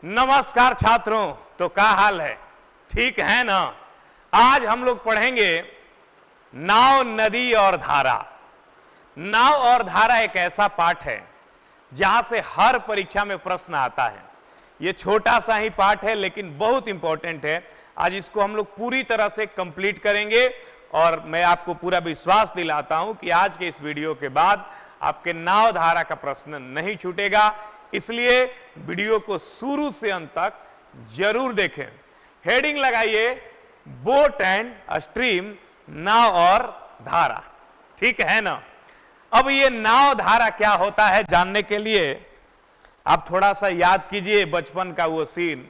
नमस्कार छात्रों, तो क्या हाल है? ठीक है ना? आज हम लोग पढ़ेंगे नाव, नदी और धारा। नाव और धारा एक ऐसा पाठ है जहां से हर परीक्षा में प्रश्न आता है। यह छोटा सा ही पाठ है लेकिन बहुत इंपॉर्टेंट है। आज इसको हम लोग पूरी तरह से कंप्लीट करेंगे और मैं आपको पूरा विश्वास दिलाता हूं कि आज के इस वीडियो के बाद आपके नाव धारा का प्रश्न नहीं छूटेगा। इसलिए वीडियो को शुरू से अंत तक जरूर देखें। हेडिंग लगाइए बोट एंड स्ट्रीम, नाव और धारा। ठीक है ना? अब ये नाव धारा क्या होता है जानने के लिए आप थोड़ा सा याद कीजिए बचपन का वो सीन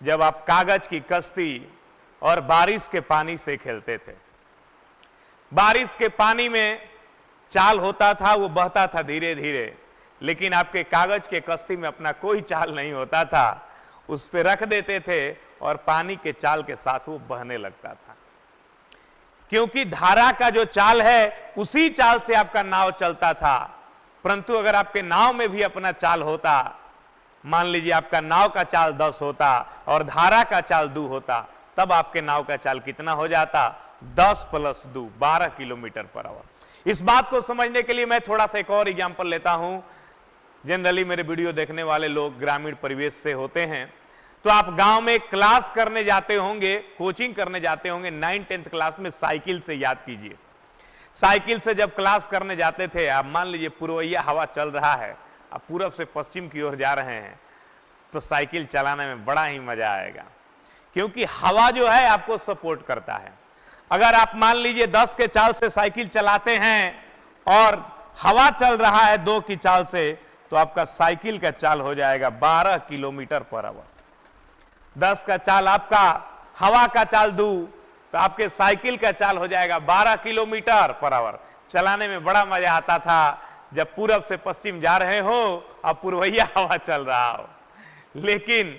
जब आप कागज की कश्ती और बारिश के पानी से खेलते थे। बारिश के पानी में चाल होता था, वो बहता था धीरे धीरे, लेकिन आपके कागज के कश्ती में अपना कोई चाल नहीं होता था। उस पे रख देते थे और पानी के चाल के साथ वो बहने लगता था। क्योंकि धारा का जो चाल है उसी चाल से आपका नाव चलता था। परंतु अगर आपके नाव में भी अपना चाल होता, मान लीजिए आपका नाव का चाल 10 होता और धारा का चाल 2 होता, तब आपके नाव का चाल कितना हो जाता? 10 + 2 12 किलोमीटर पर आवर। इस बात को समझने के लिए मैं थोड़ा सा एक और एग्जाम्पल लेता हूं। जनरली मेरे वीडियो देखने वाले लोग ग्रामीण परिवेश से होते हैं, तो आप गांव में क्लास करने जाते होंगे, कोचिंग करने जाते होंगे। 9th-10th क्लास में साइकिल से याद कीजिए। साइकिल से जब क्लास करने जाते थे, आप मान लीजिए पूर्वइया हवा चल रहा है, आप पूरब से पश्चिम की ओर जा रहे हैं, तो साइकिल चलाने में बड़ा ही मजा आएगा, क्योंकि हवा जो है आपको सपोर्ट करता है। अगर आप मान लीजिए 10 के चाल से साइकिल चलाते हैं और हवा चल रहा है 2 की चाल से, तो आपका साइकिल का चाल हो जाएगा 12 किलोमीटर पर आवर। 10 का चाल आपका, हवा का चाल 2, तो आपके साइकिल का चाल हो जाएगा 12 किलोमीटर पर आवर। चलाने में बड़ा मजा आता था जब पूरब से पश्चिम जा रहे हो और पूर्वइया हवा चल रहा हो। लेकिन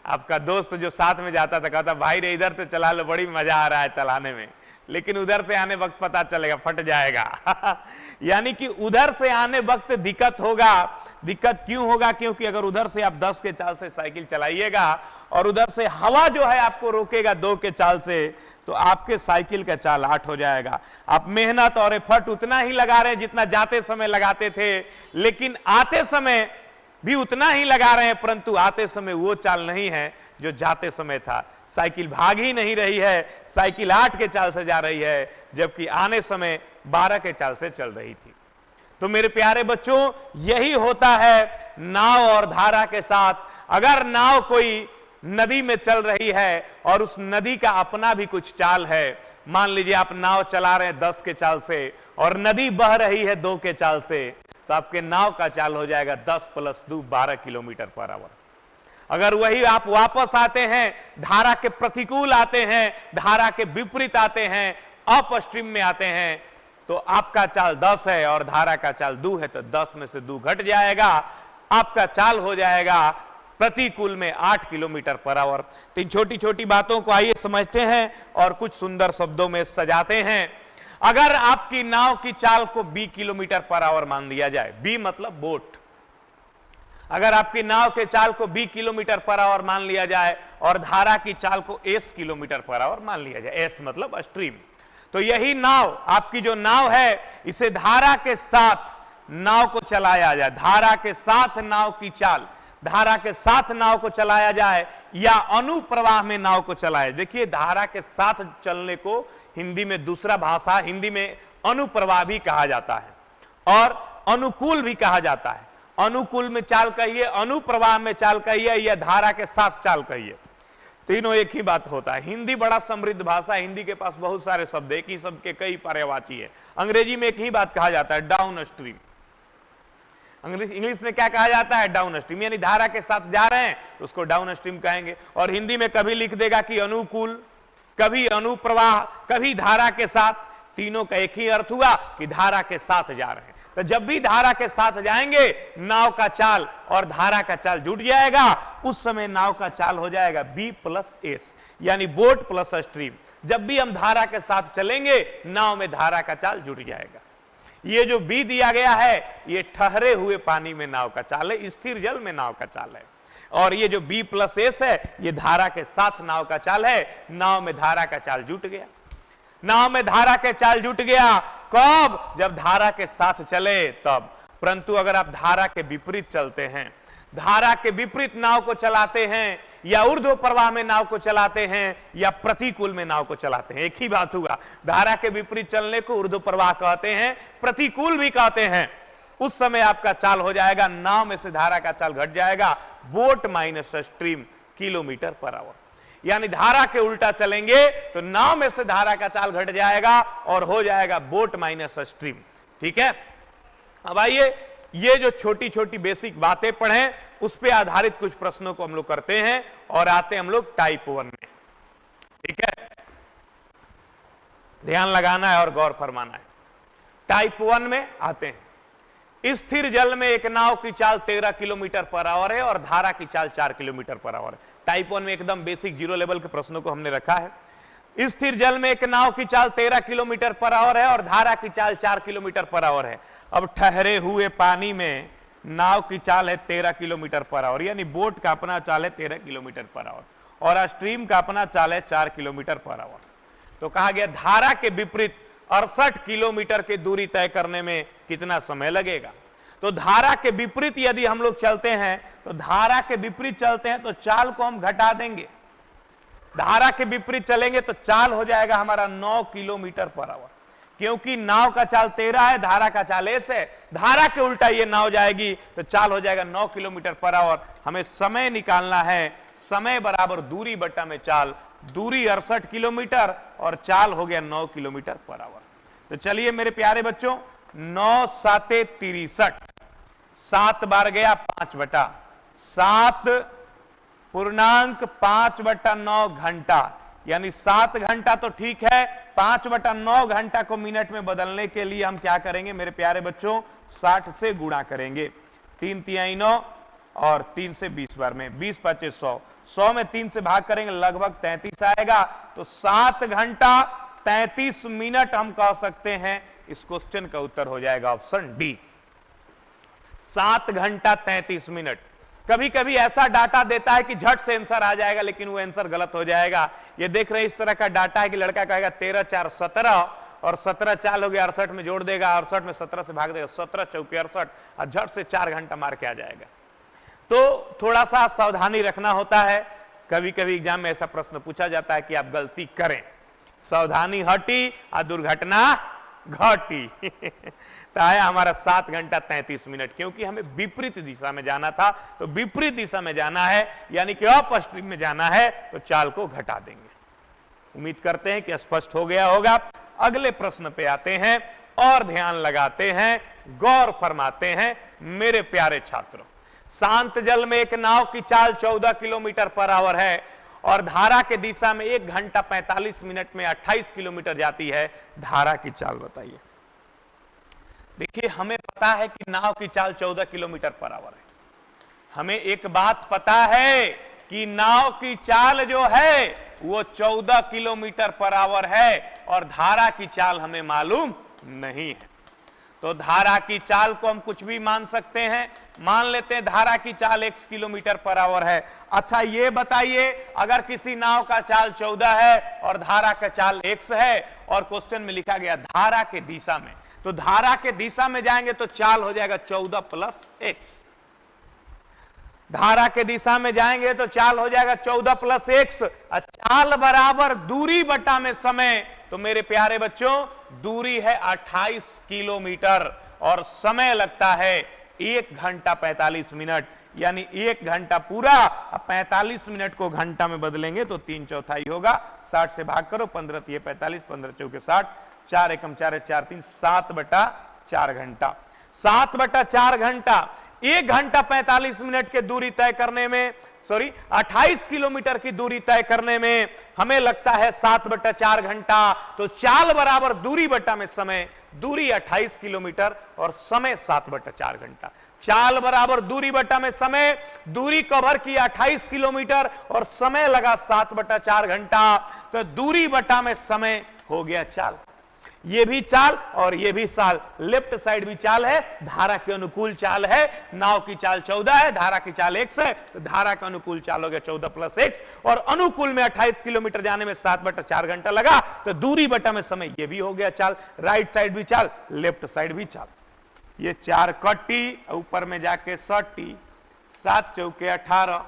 आपका दोस्त जो साथ में जाता था कहता, भाई रे इधर से चला लो, बड़ी मजा आ रहा है चलाने में, लेकिन उधर से आने वक्त पता चलेगा फट जाएगा। यानी कि उधर से आने वक्त दिक्कत होगा। दिक्कत क्यों होगा? क्योंकि अगर उधर से आप 10 के चाल से साइकिल चलाइएगा और उधर से हवा जो है आपको रोकेगा 2 के चाल से, तो आपके साइकिल का चाल 8 हो जाएगा। आप मेहनत और एफर्ट उतना ही लगा रहे हैं जितना जाते समय लगाते थे, लेकिन आते समय भी उतना ही लगा रहे हैं, परंतु आते समय वो चाल नहीं है जो जाते समय था। साइकिल भाग ही नहीं रही है, साइकिल 8 के चाल से जा रही है, जबकि आने समय 12 के चाल से चल रही थी। तो मेरे प्यारे बच्चों, यही होता है नाव और धारा के साथ। अगर नाव कोई नदी में चल रही है और उस नदी का अपना भी कुछ चाल है, मान लीजिए आप नाव चला रहे हैं 10 के चाल से और नदी बह रही है 2 के चाल से, तो आपके नाव का चाल हो जाएगा 10 + 2 12 किलोमीटर पर आवर। अगर वही आप वापस आते हैं, धारा के प्रतिकूल आते हैं, धारा के विपरीत आते हैं, अपस्ट्रीम में आते हैं, तो आपका चाल 10 है और धारा का चाल 2 है, तो 10 में से 2 घट जाएगा, आपका चाल हो जाएगा प्रतिकूल में 8 किलोमीटर पर आवर। तो इन छोटी छोटी बातों को आइए समझते हैं और कुछ सुंदर शब्दों में सजाते हैं। अगर आपकी नाव की चाल को b किलोमीटर पर आवर मान लिया जाए, b मतलब बोट, अगर आपकी नाव के चाल को b किलोमीटर पर आवर मान लिया जाए और धारा की चाल को s किलोमीटर पर आवर मान लिया जाए, s मतलब स्ट्रीम, तो यही नाव, आपकी जो नाव है, इसे धारा के साथ नाव को चलाया जाए, धारा के साथ नाव की चाल, धारा के साथ नाव को चलाया जाए या अनुप्रवाह में नाव को चलाया। देखिए, धारा के साथ चलने को हिंदी में दूसरा भाषा, हिंदी में अनुप्रवाह भी कहा जाता है और अनुकूल भी कहा जाता है। अनुकूल में चाल कहिए, अनुप्रवाह में चाल कहिए या धारा के साथ चाल कहिए, तीनों एक ही बात होता है। हिंदी बड़ा समृद्ध भाषा है, हिंदी के पास बहुत सारे शब्द, एक ही शब्द के कई पर्यायवाची है। अंग्रेजी में एक ही बात कहा जाता है, डाउन स्ट्रीम। इंग्लिश में क्या कहा जाता है? डाउन स्ट्रीम, यानी धारा के साथ जा रहे हैं तो उसको डाउन स्ट्रीम कहेंगे। और हिंदी में कभी लिख देगा कि अनुकूल, कभी अनुप्रवाह, कभी धारा के साथ, तीनों का एक ही अर्थ हुआ कि धारा के साथ जा रहे हैं। तो जब भी धारा के साथ जाएंगे, नाव का चाल और धारा का चाल जुट जाएगा, उस समय नाव का चाल हो जाएगा b + s, यानी बोट प्लस स्ट्रीम। जब भी हम धारा के साथ चलेंगे, नाव में धारा का चाल जुट जाएगा। ये जो बी दिया गया है, ये ठहरे हुए पानी में नाव का चाल है, स्थिर जल में नाव का चाल है। और ये जो B प्लस एस है ये धारा के साथ नाव का चाल है। नाव में धारा का चाल जुट गया, नाव में धारा के चाल जुट गया। कब? जब धारा के साथ चले तब। परंतु अगर आप धारा के विपरीत चलते हैं, धारा के विपरीत नाव को चलाते हैं, या ऊर्ध्व प्रवाह में नाव को चलाते हैं या प्रतिकूल में नाव को चलाते हैं, एक ही बात हुआ। धारा के विपरीत चलने को ऊर्ध्व प्रवाह कहते हैं, प्रतिकूल भी कहते हैं। उस समय आपका चाल हो जाएगा, नाव में से धारा का चाल घट जाएगा, boat minus stream kilometre per hour. यानी धारा के उल्टा चलेंगे तो नाव में से धारा का चाल घट जाएगा और हो जाएगा बोट माइनस स्ट्रीम। ठीक है, अब आइए ये जो छोटी छोटी बेसिक बातें पढ़ें उस पे आधारित कुछ प्रश्नों को हम लोग करते हैं और आते हैं हम लोग टाइप 1 में। ठीक है, ध्यान लगाना है और गौर फरमाना है। टाइप 1 में आते हैं। स्थिर जल में एक नाव की चाल 13 किलोमीटर पर आवर है और धारा की चाल 4 किलोमीटर पर आवर है। टाइप 1 में एकदम बेसिक जीरो लेवल के प्रश्नों को हमने रखा है। स्थिर जल में एक नाव की चाल 13 किलोमीटर पर आवर है और धारा की चाल 4 किलोमीटर पर आवर है। अब ठहरे हुए पानी में नाव की चाल है 13 किलोमीटर पर आवर, यानी बोट का अपना चाल है 13 किलोमीटर पर आवर और स्ट्रीम का अपना चाल है 4 किलोमीटर पर आवर। तो कहा गया धारा के विपरीत 68 किलोमीटर की दूरी तय करने में कितना समय लगेगा। तो धारा के विपरीत यदि हम लोग चलते हैं तो धारा के विपरीत चलते हैं तो चाल को हम घटा देंगे। धारा के विपरीत चलेंगे तो चाल हो जाएगा हमारा 9 किलोमीटर पर आवर, क्योंकि नाव का चाल 13 है, धारा का चाल एस है। धारा के उल्टा ये नाव जाएगी तो चाल हो जाएगा 9 किलोमीटर पर आवर। हमें समय निकालना है, समय बराबर दूरी बटा में चाल। दूरी 68 किलोमीटर और चाल हो गया 9 किलोमीटर पर आवर। तो चलिए मेरे प्यारे बच्चों, 9 साते 63, 7 बार गया 5/7 पूर्णांक 5/9 घंटा, यानी 7 घंटा तो ठीक है। 5/9 घंटा को मिनट में बदलने के लिए हम क्या करेंगे मेरे प्यारे बच्चों, 60 से गुणा करेंगे। 3 तिहाई 9 और 3 से 20 बार में 20 5 100, 100 में 3 से भाग करेंगे लगभग 33 आएगा। तो 7 घंटा 33 मिनट हम कह सकते हैं। इस क्वेश्चन का उत्तर हो जाएगा ऑप्शन डी, 7 घंटा 33 मिनट। कभी कभी ऐसा डाटा देता है कि झट से आंसर आ जाएगा, लेकिन वो आंसर गलत हो जाएगा। ये देख रहे हैं इस तरह का डाटा है कि लड़का कहेगा 13 4 17 और 17 चाल हो गया 68 में जोड़ देगा, 68 में 17 से भाग देगा, 17 चौके 68 और झट से 4 घंटा मार के आ जाएगा। तो थोड़ा सा सावधानी रखना होता है। कभी कभी एग्जाम में ऐसा प्रश्न पूछा जाता है कि आप गलती करें, सावधानी हटी और दुर्घटना घटी। तो आया हमारा 7 घंटा 33 मिनट, क्योंकि हमें विपरीत दिशा में जाना था। तो विपरीत दिशा में जाना है यानी कि अपस्ट्रीम में जाना है तो चाल को घटा देंगे। उम्मीद करते हैं कि स्पष्ट हो गया होगा। अगले प्रश्न पे आते हैं और ध्यान लगाते हैं, गौर फरमाते हैं मेरे प्यारे छात्रों। शांत जल में एक नाव की चाल 14 किलोमीटर पर आवर है और धारा के दिशा में 1 घंटा 45 मिनट में 28 किलोमीटर जाती है। धारा की चाल बताइए। देखिए, हमें पता है कि नाव की चाल 14 किलोमीटर पर आवर है। हमें एक बात पता है कि नाव की चाल जो है वो 14 किलोमीटर पर आवर है और धारा की चाल हमें मालूम नहीं है। तो धारा की चाल को हम कुछ भी मान सकते हैं। मान लेते हैं धारा की चाल x किलोमीटर पर आवर है। अच्छा ये बताइए, अगर किसी नाव का चाल 14 है और धारा का चाल x है और क्वेश्चन में लिखा गया धारा के दिशा में, तो धारा के दिशा में जाएंगे तो चाल हो जाएगा 14 प्लस x। धारा के दिशा में जाएंगे तो चाल हो जाएगा 14 प्लस x। चाल बराबर दूरी बटा में समय। तो मेरे प्यारे बच्चों, दूरी है 28 किलोमीटर और समय लगता है 1 घंटा 45 मिनट, यानी 1 घंटा पूरा। 45 मिनट को घंटा में बदलेंगे तो 3/4 होगा। 60 से भाग करो, 15 3 45, 15 चौके 60, 4 एकम 4 4 3, 7/4 घंटा। 7/4 घंटा 1 घंटा 45 मिनट के दूरी तय करने में, 28 किलोमीटर की दूरी तय करने में हमें लगता है 7/4 घंटा। तो चाल बराबर दूरी बटा में समय। दूरी 28 किलोमीटर और समय 7/4 घंटा। चाल बराबर दूरी बटा में समय। दूरी कवर की 28 किलोमीटर और समय लगा 7/4 घंटा। तो दूरी बटा में समय हो गया चाल। ये भी चाल और ये भी चाल, लेफ्ट साइड भी चाल है, धारा के अनुकूल चाल है। नाव की चाल 14 है, धारा की चाल x है, तो धारा का अनुकूल चाल हो गया 14 प्लस x, और अनुकूल में 28 किलोमीटर जाने में 7/4 घंटा लगा, तो दूरी बटा में समय, ये भी हो गया चाल। राइट साइड भी चाल, लेफ्ट साइड भी चाल। ये 4 कट्टी, ऊपर में जाके 60, 7 चौके 18,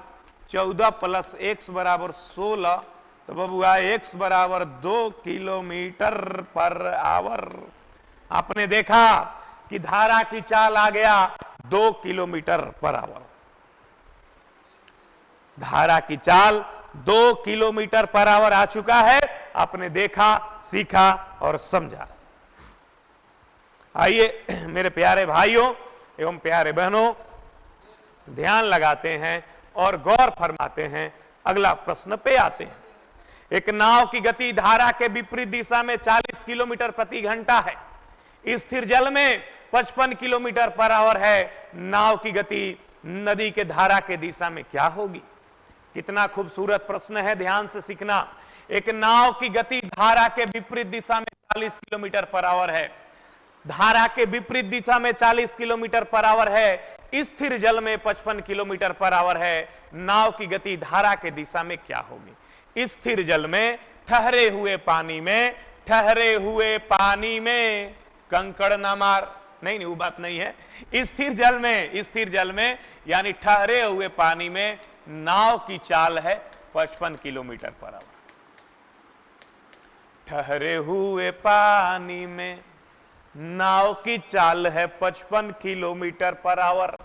14 प्लस x बराबर 16, तो बबुआ x बराबर 2 किलोमीटर पर आवर। आपने देखा कि धारा की चाल आ गया 2 किलोमीटर पर आवर। धारा की चाल 2 किलोमीटर पर आवर आ चुका है। आपने देखा, सीखा और समझा। आइए मेरे प्यारे भाइयों एवं प्यारे बहनों, ध्यान लगाते हैं और गौर फरमाते हैं। अगला प्रश्न पे आते हैं। एक नाव की गति धारा के विपरीत दिशा में 40 किलोमीटर प्रति घंटा है। स्थिर जल में 55 किलोमीटर पर आवर है। नाव की गति नदी के धारा के दिशा में क्या होगी? कितना खूबसूरत प्रश्न है, ध्यान से सीखना। एक नाव की गति धारा के विपरीत दिशा में 40 किलोमीटर पर आवर है। धारा के विपरीत दिशा में 40 किलोमीटर पर आवर है। स्थिर जल में 55 किलोमीटर पर आवर है। नाव की गति धारा के दिशा में क्या होगी? स्थिर जल में, ठहरे हुए पानी में, ठहरे हुए पानी में कंकड़ ना मार, नहीं वो बात नहीं है। स्थिर जल में यानी ठहरे हुए पानी में नाव की चाल है 55 किलोमीटर पर आवर। ठहरे हुए पानी में नाव की चाल है 55 किलोमीटर पर आवर।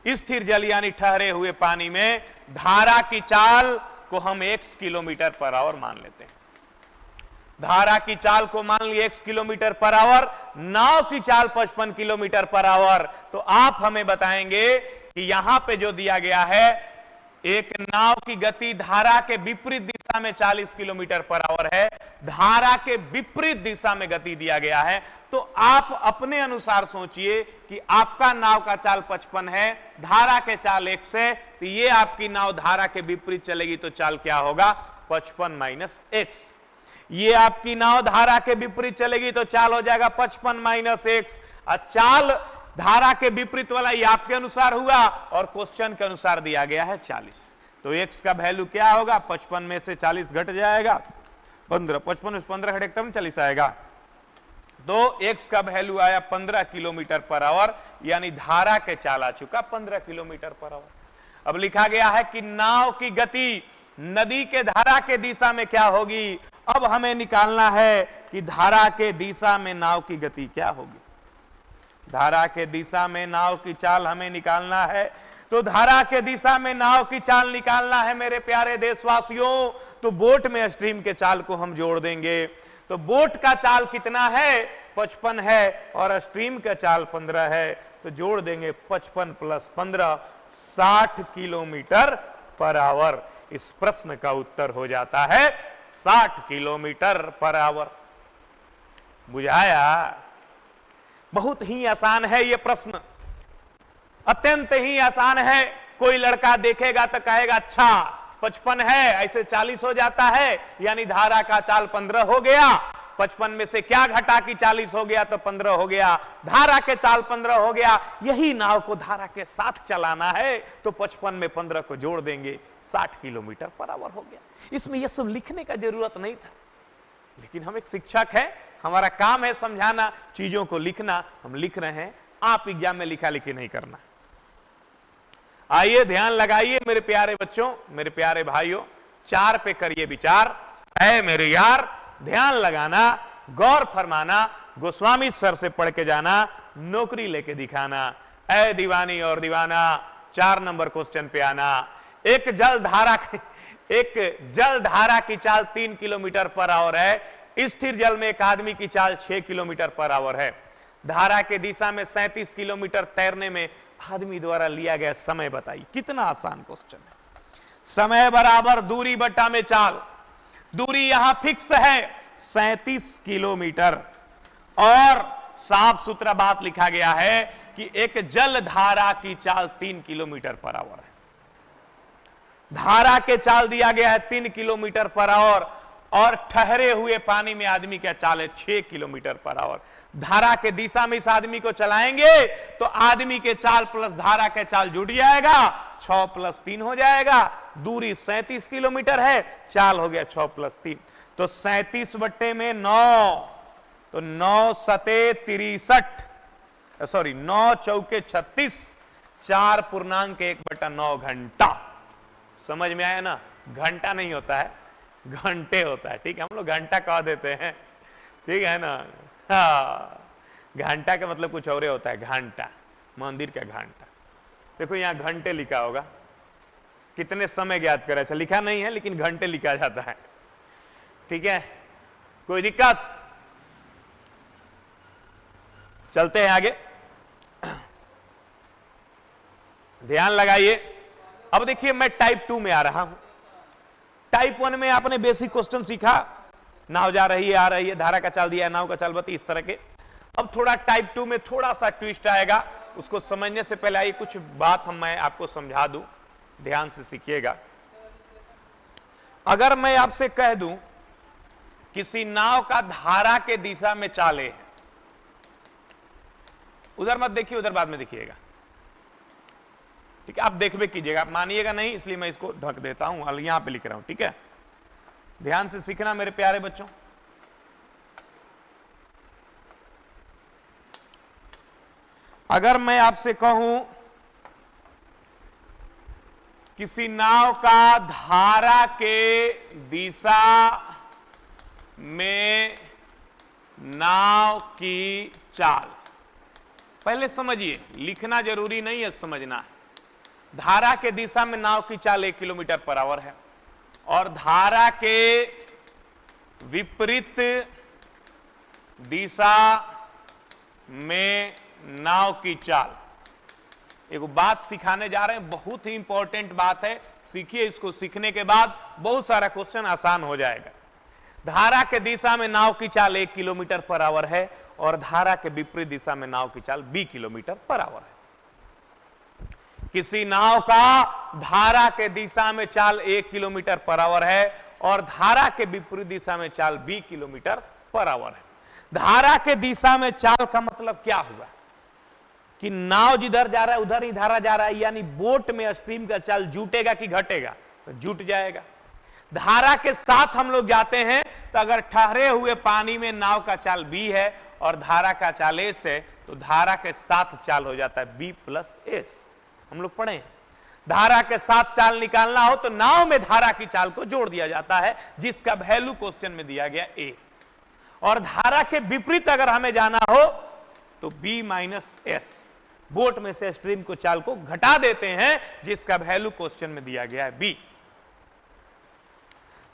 स्थिर जल यानी ठहरे हुए पानी में धारा की चाल को हम x किलोमीटर पर आवर मान लेते हैं। धारा की चाल को मान लिए x किलोमीटर पर आवर, नाव की चाल 55 किलोमीटर पर आवर। तो आप हमें बताएंगे कि यहां पे जो दिया गया है, एक नाव की गति धारा के विपरीत दिशा में 40 किलोमीटर पर आवर है। धारा के विपरीत दिशा में गति दिया गया है। तो आप अपने अनुसार सोचिए कि आपका नाव का चाल 55 है, धारा के चाल x है, तो ये आपकी नाव धारा के विपरीत चलेगी तो चाल क्या होगा? 55 माइनस x। ये आपकी नाव धारा के विपरीत चलेगी तो चाल हो जाएगा 55 माइनस x। चाल धारा के विपरीत वाला ये आपके अनुसार हुआ और क्वेश्चन के अनुसार दिया गया है 40। तो x का वैल्यू क्या होगा? 55 में से 40 घट जाएगा 15, 55 में 15 घटे तब 40 आएगा। तो x का वैल्यू आया 15 किलोमीटर पर आवर, यानी धारा के चाल आ चुका 15 किलोमीटर पर आवर। अब लिखा गया है कि नाव की गति नदी के धारा के दिशा में क्या होगी? अब हमें निकालना है कि धारा के दिशा में नाव की गति क्या होगी। धारा के दिशा में नाव की चाल हमें निकालना है। तो धारा के दिशा में नाव की चाल निकालना है मेरे प्यारे देशवासियों, तो बोट में स्ट्रीम के चाल को हम जोड़ देंगे। तो बोट का चाल कितना है? 55 है, और स्ट्रीम का चाल 15 है, तो जोड़ देंगे 55 प्लस 15, 60 किलोमीटर पर आवर। इस प्रश्न का उत्तर हो जाता है 60 किलोमीटर पर आवर। बुझाया? बहुत ही आसान है यह प्रश्न, अत्यंत ही आसान है। कोई लड़का देखेगा तो कहेगा अच्छा 55 है, ऐसे 40 हो जाता है, यानी धारा का चाल 15 हो गया। 55 में से क्या घटा कि 40 हो गया तो 15 हो गया। धारा के चाल 15 हो गया। यही नाव को धारा के साथ चलाना है तो 55 में 15 को जोड़ देंगे, 60 किलोमीटर पर आवर हो गया। इसमें यह सब लिखने का जरूरत नहीं था, लेकिन हम एक शिक्षक हैं, हमारा काम है समझाना, चीजों को लिखना। हम लिख रहे हैं, आप एग्जाम में लिखा लिखी नहीं करना। आइए ध्यान लगाइए मेरे प्यारे बच्चों, मेरे प्यारे भाइयों, 4 पे करिए विचार। है मेरे यार, ध्यान लगाना, गौर फरमाना, गोस्वामी सर से पढ़ के जाना, नौकरी लेके दिखाना। ऐ दीवानी और दीवाना, 4 नंबर क्वेश्चन पे आना। एक जल धारा की चाल 3 किलोमीटर पर आवर है। स्थिर जल में एक आदमी की चाल 6 किलोमीटर पर आवर है। धारा के दिशा में 37 किलोमीटर तैरने में आदमी द्वारा लिया गया समय बताइए। कितना आसान क्वेश्चन है। समय बराबर दूरी बट्टा में चाल। दूरी यहां फिक्स है 37 किलोमीटर, और साफ सुथरा बात लिखा गया है कि एक जल धारा की चाल 3 किलोमीटर पर आवर है। धारा के चाल दिया गया है 3 किलोमीटर पर आवर, और ठहरे हुए पानी में आदमी का चाल है 6 किलोमीटर पर आवर। धारा के दिशा में इस आदमी को चलाएंगे तो आदमी के चाल प्लस धारा के चाल जुड़ जाएगा, 6 + 3 हो जाएगा। दूरी 37 किलोमीटर है, चाल हो गया 6 + 3, तो 37/9, तो 9 सते 63, सॉरी 9 चौके 36, 4.1/9 घंटा। समझ में आया ना? घंटा नहीं होता है, घंटे होता है, ठीक है? हम लोग घंटा कह देते हैं, ठीक है ना? हाँ, घंटा का मतलब कुछ और होता है, घंटा, मंदिर का घंटा। देखो यहां घंटे लिखा होगा, कितने समय ज्ञात करें, अच्छा लिखा नहीं है लेकिन घंटे लिखा जाता है, ठीक है? कोई दिक्कत? चलते हैं आगे, ध्यान लगाइए। अब देखिए मैं टाइप 2 में आ रहा हूं। टाइप 1 में आपने बेसिक क्वेश्चन सीखा, नाव जा रही है, आ रही है, धारा का चाल दिया है, नाव का चाल बता, इस तरह के। अब थोड़ा टाइप 2 में थोड़ा सा ट्विस्ट आएगा, उसको समझने से पहले आइए कुछ बात मैं आपको समझा दूं, ध्यान से सीखिएगा। अगर मैं आपसे कह दूं किसी नाव का धारा के दिशा में चाले है, उधर मत देखिए, उधर बाद में देखिएगा, ठीक है? आप देखबे कीजिएगा, आप मानिएगा नहीं, इसलिए मैं इसको ढक देता हूं, यहां पे लिख रहा हूं, ठीक है? ध्यान से सीखना मेरे प्यारे बच्चों। अगर मैं आपसे कहूं किसी नाव का धारा के दिशा में नाव की चाल, पहले समझिए, लिखना जरूरी नहीं है, समझना है। धारा के दिशा में नाव की चाल 1 किलोमीटर पर आवर है और धारा के विपरीत दिशा में नाव की चाल। एक बात सिखाने जा रहे हैं, बहुत ही इंपॉर्टेंट बात है, सीखिए इसको। सीखने के बाद बहुत सारा क्वेश्चन आसान हो जाएगा। धारा के दिशा में नाव की चाल 1 किलोमीटर पर आवर है और धारा के विपरीत दिशा में नाव की चाल 20 किलोमीटर पर आवर है। किसी नाव का धारा के दिशा में चाल 1 किलोमीटर पर आवर है और धारा के विपरीत दिशा में चाल 20 किलोमीटर पर आवर है। धारा के दिशा में चाल का मतलब क्या हुआ कि नाव जिधर जा रहा है उधर ही धारा जा रहा है, यानी बोट में स्ट्रीम का चाल जुटेगा कि घटेगा? तो जुट जाएगा। धारा के साथ हम लोग जाते हैं तो अगर ठहरे हुए पानी में नाव का चाल b है और धारा का चाल s है तो धारा के साथ चाल हो जाता है b + s। हम लोग पढ़े हैं, धारा के साथ चाल निकालना हो तो नाव में धारा की चाल को जोड़ दिया जाता है, जिसका वैल्यू क्वेश्चन में दिया गया a। और धारा के विपरीत अगर हमें जाना हो तो b - s, बोट में से स्ट्रीम को चाल को घटा देते हैं, जिसका वैल्यू क्वेश्चन में दिया गया है b।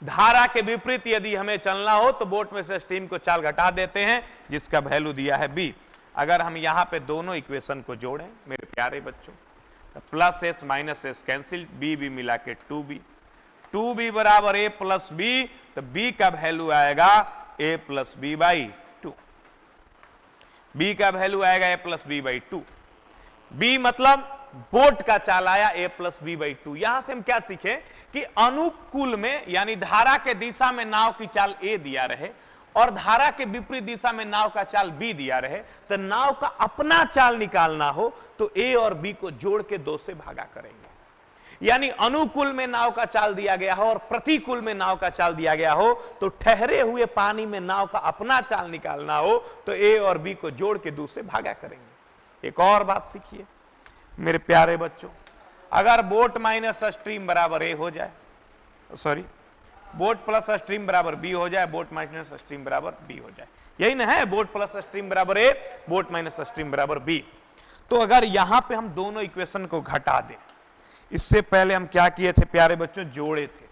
धारा के विपरीत यदि हमें चलना हो तो बोट में से स्ट्रीम को चाल घटा देते हैं, जिसका वैल्यू दिया है b। अगर हम यहां पे दोनों इक्वेशन को जोड़ें मेरे प्यारे बच्चों, तो +s - s कैंसिल, b मिला के 2b, 2b बराबर a + b, तो b का वैल्यू आएगा a + b/2, b का वैल्यू आएगा a + b/2। b मतलब बोट का चाल आया a + b/2। यहां से हम क्या सीखे कि अनुकूल में, यानी धारा के दिशा में नाव की चाल a दिया रहे और धारा के विपरीत दिशा में नाव का चाल b दिया रहे, तो नाव का अपना चाल निकालना हो तो a और b को जोड़ के 2 से भागा करेंगे। यानी अनुकूल में नाव का चाल दिया गया हो और प्रतिकूल में नाव का चाल दिया गया हो तो ठहरे हुए पानी में नाव का अपना चाल निकालना हो तो a और b को जोड़ के 2 से भागा करेंगे। एक और बात सीखिए मेरे प्यारे बच्चों, अगर बोट माइनस स्ट्रीम बराबर a हो जाए, सॉरी बोट प्लस स्ट्रीम बराबर b हो जाए, बोट माइनस स्ट्रीम बराबर b हो जाए, यही ना है, बोट प्लस स्ट्रीम बराबर a, बोट माइनस स्ट्रीम बराबर b। तो अगर यहां पे हम दोनों इक्वेशन को घटा दें, इससे पहले हम क्या किए थे प्यारे बच्चों? जोड़े थे।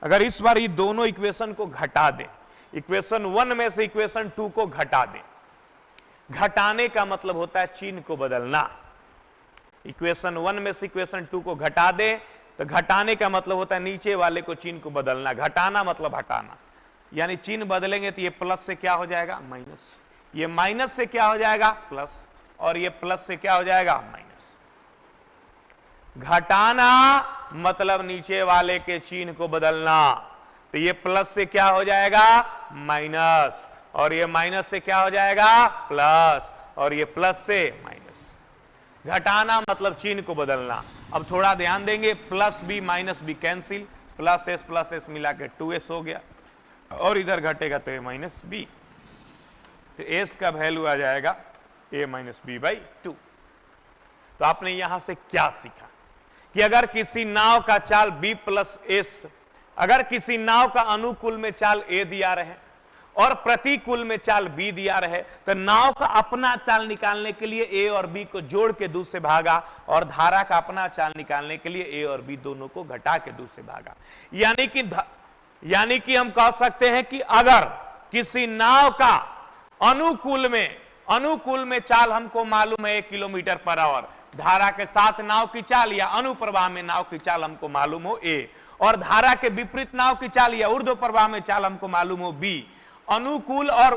अगर इस बार ये दोनों इक्वेशन को घटा दें, इक्वेशन 1 में से इक्वेशन 2 को घटा दें, घटाने का मतलब होता है चिन्ह को बदलना। इक्वेशन 1 में से इक्वेशन 2 को घटा दें तो घटाने का मतलब होता है नीचे वाले को चिन्ह को बदलना। घटाना मतलब हटाना, यानी चिन्ह बदलेंगे तो ये प्लस से क्या हो जाएगा? माइनस, ये माइनस से क्या हो जाएगा? प्लस, और ये प्लस से क्या हो जाएगा? माइनस। घटाना मतलब नीचे वाले के चिन्ह को बदलना। तो ये प्लस से क्या हो जाएगा माइनस, और ये माइनस से क्या हो जाएगा प्लस, और ये प्लस से माइनस। घटाना मतलब चिन्ह को बदलना। अब थोड़ा ध्यान देंगे, plus B minus B cancel, plus S मिला के 2s हो गया, और इधर घटेगा तो ए माइनस बी, तो एस का वैल्यू आ जाएगा a माइनस बी बाई 2। तो आपने यहां से क्या सीखा कि अगर किसी नाव का चाल b प्लस एस, अगर किसी नाव का अनुकूल में चाल a दिया रहे और प्रतिकूल में चाल b दिया रहे, तो नाव का अपना चाल निकालने के लिए a और b को जोड़ के 2 से भागा, और धारा का अपना चाल निकालने के लिए a और b दोनों को घटा के 2 से भागा। यानी कि हम कह सकते हैं कि अगर किसी नाव का अनुकूल में चाल हमको मालूम है 1 किलोमीटर पर आवर, धारा के साथ नाव की चाल या अनुप्रवाह में नाव की चाल हमको मालूम हो a, और धारा के विपरीत नाव की चाल या ऊर्ध्व प्रवाह में चाल हमको मालूम हो b। अनुकूल और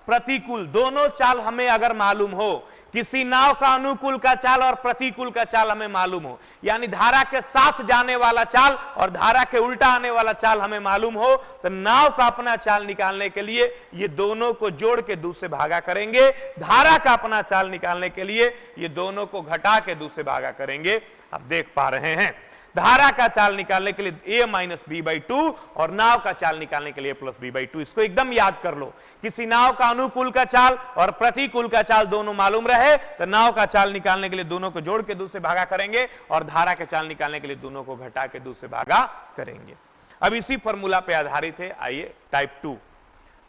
प्रतिकूल दोनों चाल हमें अगर मालूम हो, किसी नाव का अनुकूल का चाल और प्रतिकूल का चाल हमें मालूम हो, यानी धारा के साथ जाने वाला चाल और धारा के उल्टा आने वाला चाल हमें मालूम हो, तो नाव का अपना चाल निकालने के लिए ये दोनों को जोड़ के 2 से भागा करेंगे, धारा का अपना चाल निकालने के लिए ये दोनों को घटा के 2 से भागा करेंगे। आप देख पा रहे हैं, धारा का चाल निकालने के लिए a माइनस बी बाई 2 और नाव का चाल निकालने के लिए प्लस बी बाई 2। इसको एकदम याद कर लो, किसी नाव का अनुकूल का चाल और प्रतिकूल का चाल दोनों मालूम रहे तो नाव का चाल निकालने के लिए दोनों को जोड़ के 2 से भागा करेंगे, और धारा के चाल निकालने के लिए दोनों को घटा के 2 से भागा करेंगे। अब इसी फॉर्मूला पे आधारित है, आइए टाइप 2,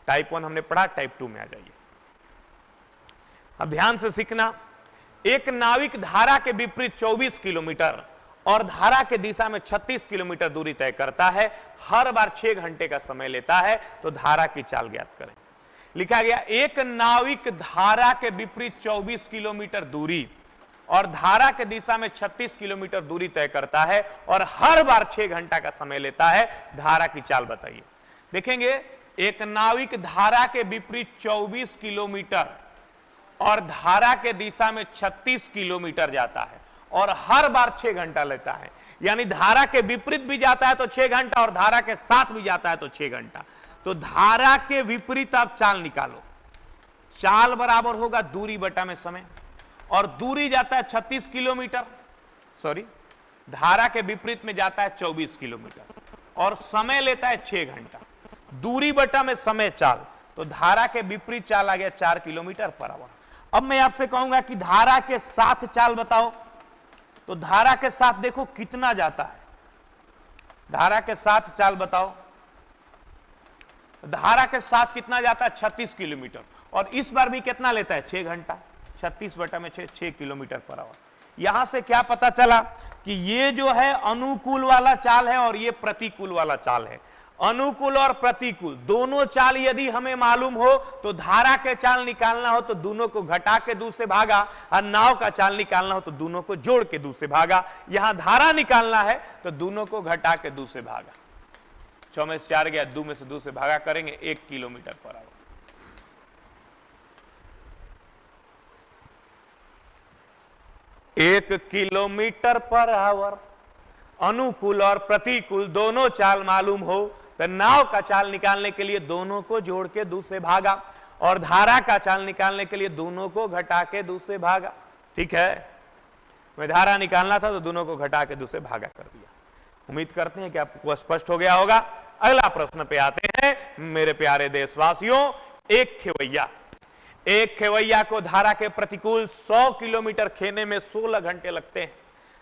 टाइप 1 हमने पढ़ा, टाइप 2 में आ जाइए। अब ध्यान से सीखना, एक नाविक धारा के विपरीत 24 किलोमीटर और धारा के दिशा में 36 किलोमीटर दूरी तय करता है, हर बार 6 घंटे का समय लेता है, तो धारा की चाल ज्ञात करें। लिखा गया एक नाविक धारा के विपरीत 24 किलोमीटर दूरी और धारा के दिशा में 36 किलोमीटर दूरी तय करता है और हर बार 6 घंटा का समय लेता है, धारा की चाल बताइए। देखेंगे, एक नाविक धारा के विपरीत 24 किलोमीटर और धारा के दिशा में 36 किलोमीटर जाता है और हर बार 6 घंटा लेता है, यानी धारा के विपरीत भी जाता है तो 6 घंटा और धारा के साथ भी जाता है तो 6 घंटा। तो धारा के विपरीत आप चाल निकालो, चाल बराबर होगा दूरी बटा में समय, और दूरी जाता है 36 किलोमीटर, सॉरी धारा के विपरीत में जाता है 24 किलोमीटर और समय लेता है 6 घंटा। दूरी बटा में समय चाल, तो धारा के विपरीत चाल आ गया 4 किलोमीटर पर आवर। अब मैं आपसे कहूंगा कि धारा के साथ चाल बताओ, तो धारा के साथ देखो कितना जाता है, धारा के साथ चाल बताओ, धारा के साथ कितना जाता है 36 किलोमीटर, और इस बार भी कितना लेता है 6 घंटा, 36 बटा में 6 किलोमीटर पर आवर। यहां से क्या पता चला कि ये जो है अनुकूल वाला चाल है और ये प्रतिकूल वाला चाल है। अनुकूल और प्रतिकूल दोनों चाल यदि हमें मालूम हो तो धारा के चाल निकालना हो तो दोनों को घटा के 2 से भागा, और नाव का चाल निकालना हो तो दोनों को जोड़ के 2 से भागा। यहां धारा निकालना है तो दोनों को घटा के 2 से भागा, 6 में से 4 गया, 2 में से 2 से भागा करेंगे, 1 kilometre per hour. 1 kilometre per hour. अनुकूल और प्रतिकूल दोनों चाल मालूम हो तो नाव का चाल निकालने के लिए दोनों को जोड़ के 2 से भागा, और धारा का चाल निकालने के लिए दोनों को घटा के 2 से भागा। ठीक है, मैं धारा निकालना था तो दोनों को घटा के 2 से भागा कर दिया। उम्मीद करते हैं कि आपको स्पष्ट हो गया होगा। अगला प्रश्न पे आते हैं मेरे प्यारे देशवासियों। एक खेवैया को धारा के प्रतिकूल 100 किलोमीटर खेने में 16 घंटे लगते हैं,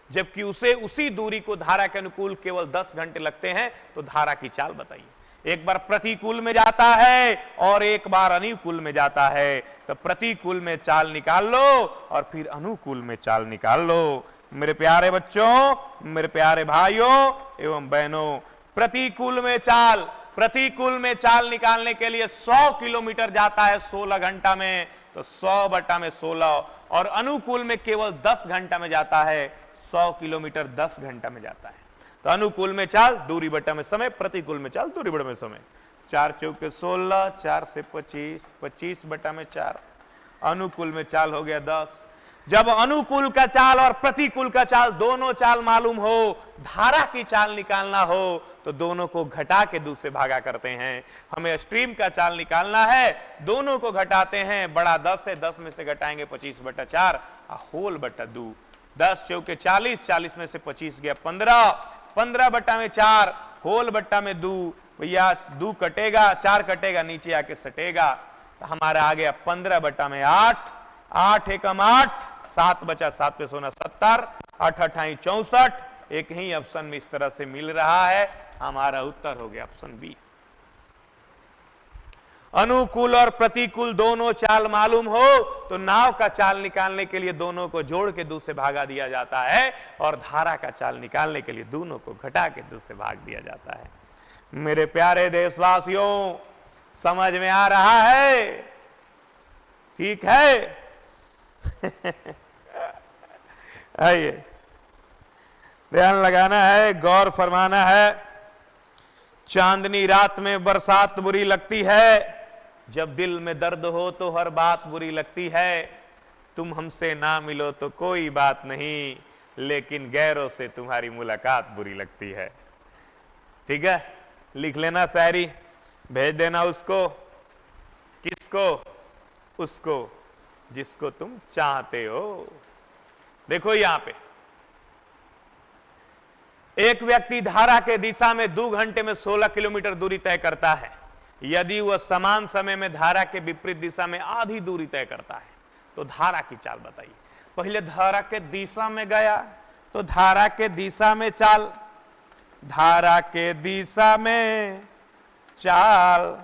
जबकि उसे उसी दूरी को धारा के अनुकूल केवल 10 घंटे लगते हैं, तो धारा की चाल बताइए। एक बार प्रतिकूल में जाता है और एक बार अनुकूल में जाता है, तो प्रतिकूल में चाल निकाल लो और फिर अनुकूल में चाल निकाल लो। मेरे प्यारे बच्चों, मेरे प्यारे भाइयों एवं बहनों, प्रतिकूल में चाल निकालने के लिए 100 किलोमीटर जाता है 16 घंटा में, तो 100 बटा में 16, और अनुकूल में केवल 10 घंटा में जाता है, 100 किलोमीटर 10 घंटा में जाता है। तो अनुकूल में चाल दूरी बटा में समय, प्रतिकूल में चाल दूरी बटा में समय। 4 चौके 16, 4 से 25, 25 बटा में 4, अनुकूल में चाल हो गया 10। जब अनुकूल का चाल और प्रतिकूल का चाल दोनों चाल मालूम हो, धारा की चाल निकालना हो, तो दोनों को घटा के 2 से भागा करते हैं। हमें स्ट्रीम का चाल निकालना है, दोनों को घटाते हैं। बड़ा 10 है, 10 में से घटाएंगे 25/4 होल बटा 2। 10 चौके 40, 40 में से 25 गया 15, 15/4 होल बट्टा में 2। भैया 2 कटेगा, 4 कटेगा, नीचे आके सटेगा, तो हमारा आ गया 15/8, 8 एकम 8, 7 बचा, 7 पे सोना 70, 8 अठाई 64। एक ही ऑप्शन में इस तरह से मिल रहा है, हमारा उत्तर हो गया ऑप्शन बी। अनुकूल और प्रतिकूल दोनों चाल मालूम हो तो नाव का चाल निकालने के लिए दोनों को जोड़ के 2 से भागा दिया जाता है, और धारा का चाल निकालने के लिए दोनों को घटा के 2 से भाग दिया जाता है। मेरे प्यारे देशवासियों, समझ में आ रहा है? ठीक है। आइए, ध्यान लगाना है, गौर फरमाना है। चांदनी रात में बरसात बुरी लगती है, जब दिल में दर्द हो तो हर बात बुरी लगती है। तुम हमसे ना मिलो तो कोई बात नहीं, लेकिन गैरों से तुम्हारी मुलाकात बुरी लगती है। ठीक है, लिख लेना शायरी, भेज देना उसको। किसको? उसको जिसको तुम चाहते हो। देखो यहां पे एक व्यक्ति धारा के दिशा में 2 घंटे में 16 किलोमीटर दूरी तय करता है। यदि वह समान समय में धारा के विपरीत दिशा में आधी दूरी तय करता है तो धारा की चाल बताइए। पहले धारा के दिशा में गया तो धारा के दिशा में चाल, धारा के दिशा में चाल,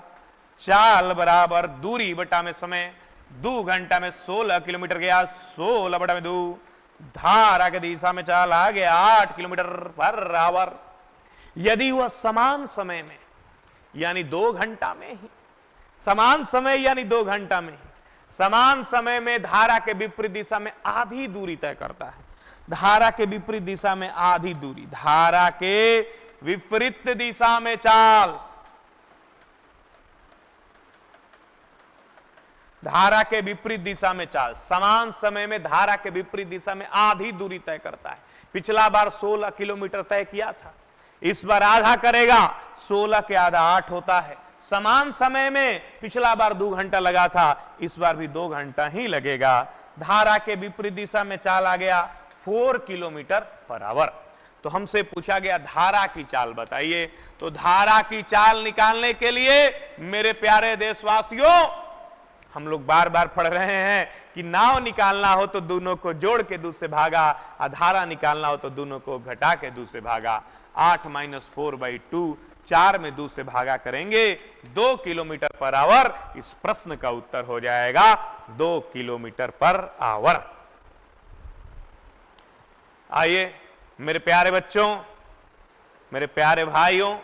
चाल बराबर दूरी बटा में समय। 2 घंटा में 16 किलोमीटर गया, 16 बटा में 2, धारा के दिशा में चाल आ गया 8 किलोमीटर पर आवर। यदि वह समान समय में यानी 2 घंटा में ही, समान समय यानी 2 घंटा में ही, समान समय में धारा के विपरीत दिशा में आधी दूरी तय करता है। धारा के विपरीत दिशा में आधी दूरी, धारा के विपरीत दिशा में चाल, धारा के विपरीत दिशा में चाल, समान समय में धारा के विपरीत दिशा में आधी दूरी तय करता है। पिछला बार 16 किलोमीटर तय किया था, इस बार आधा करेगा, 16 के आधा 8 होता है। समान समय में पिछला बार 2 घंटा लगा था, इस बार भी 2 घंटा ही लगेगा। धारा के विपरीत दिशा में चाल आ गया 4 किलोमीटर पर आवर। तो हमसे पूछा गया धारा की चाल बताइए। तो धारा की चाल निकालने के लिए मेरे प्यारे देशवासियों, हम लोग बार बार पढ़ रहे हैं कि नाव निकालना हो तो दोनों को जोड़ के 2 से भागा, धारा निकालना हो तो दोनों को घटा के 2 से भागा। 8 - 4/2, 4 में 2 से भागा करेंगे 2 किलोमीटर पर आवर। इस प्रश्न का उत्तर हो जाएगा 2 किलोमीटर पर आवर। आइए मेरे प्यारे बच्चों, मेरे प्यारे भाइयों,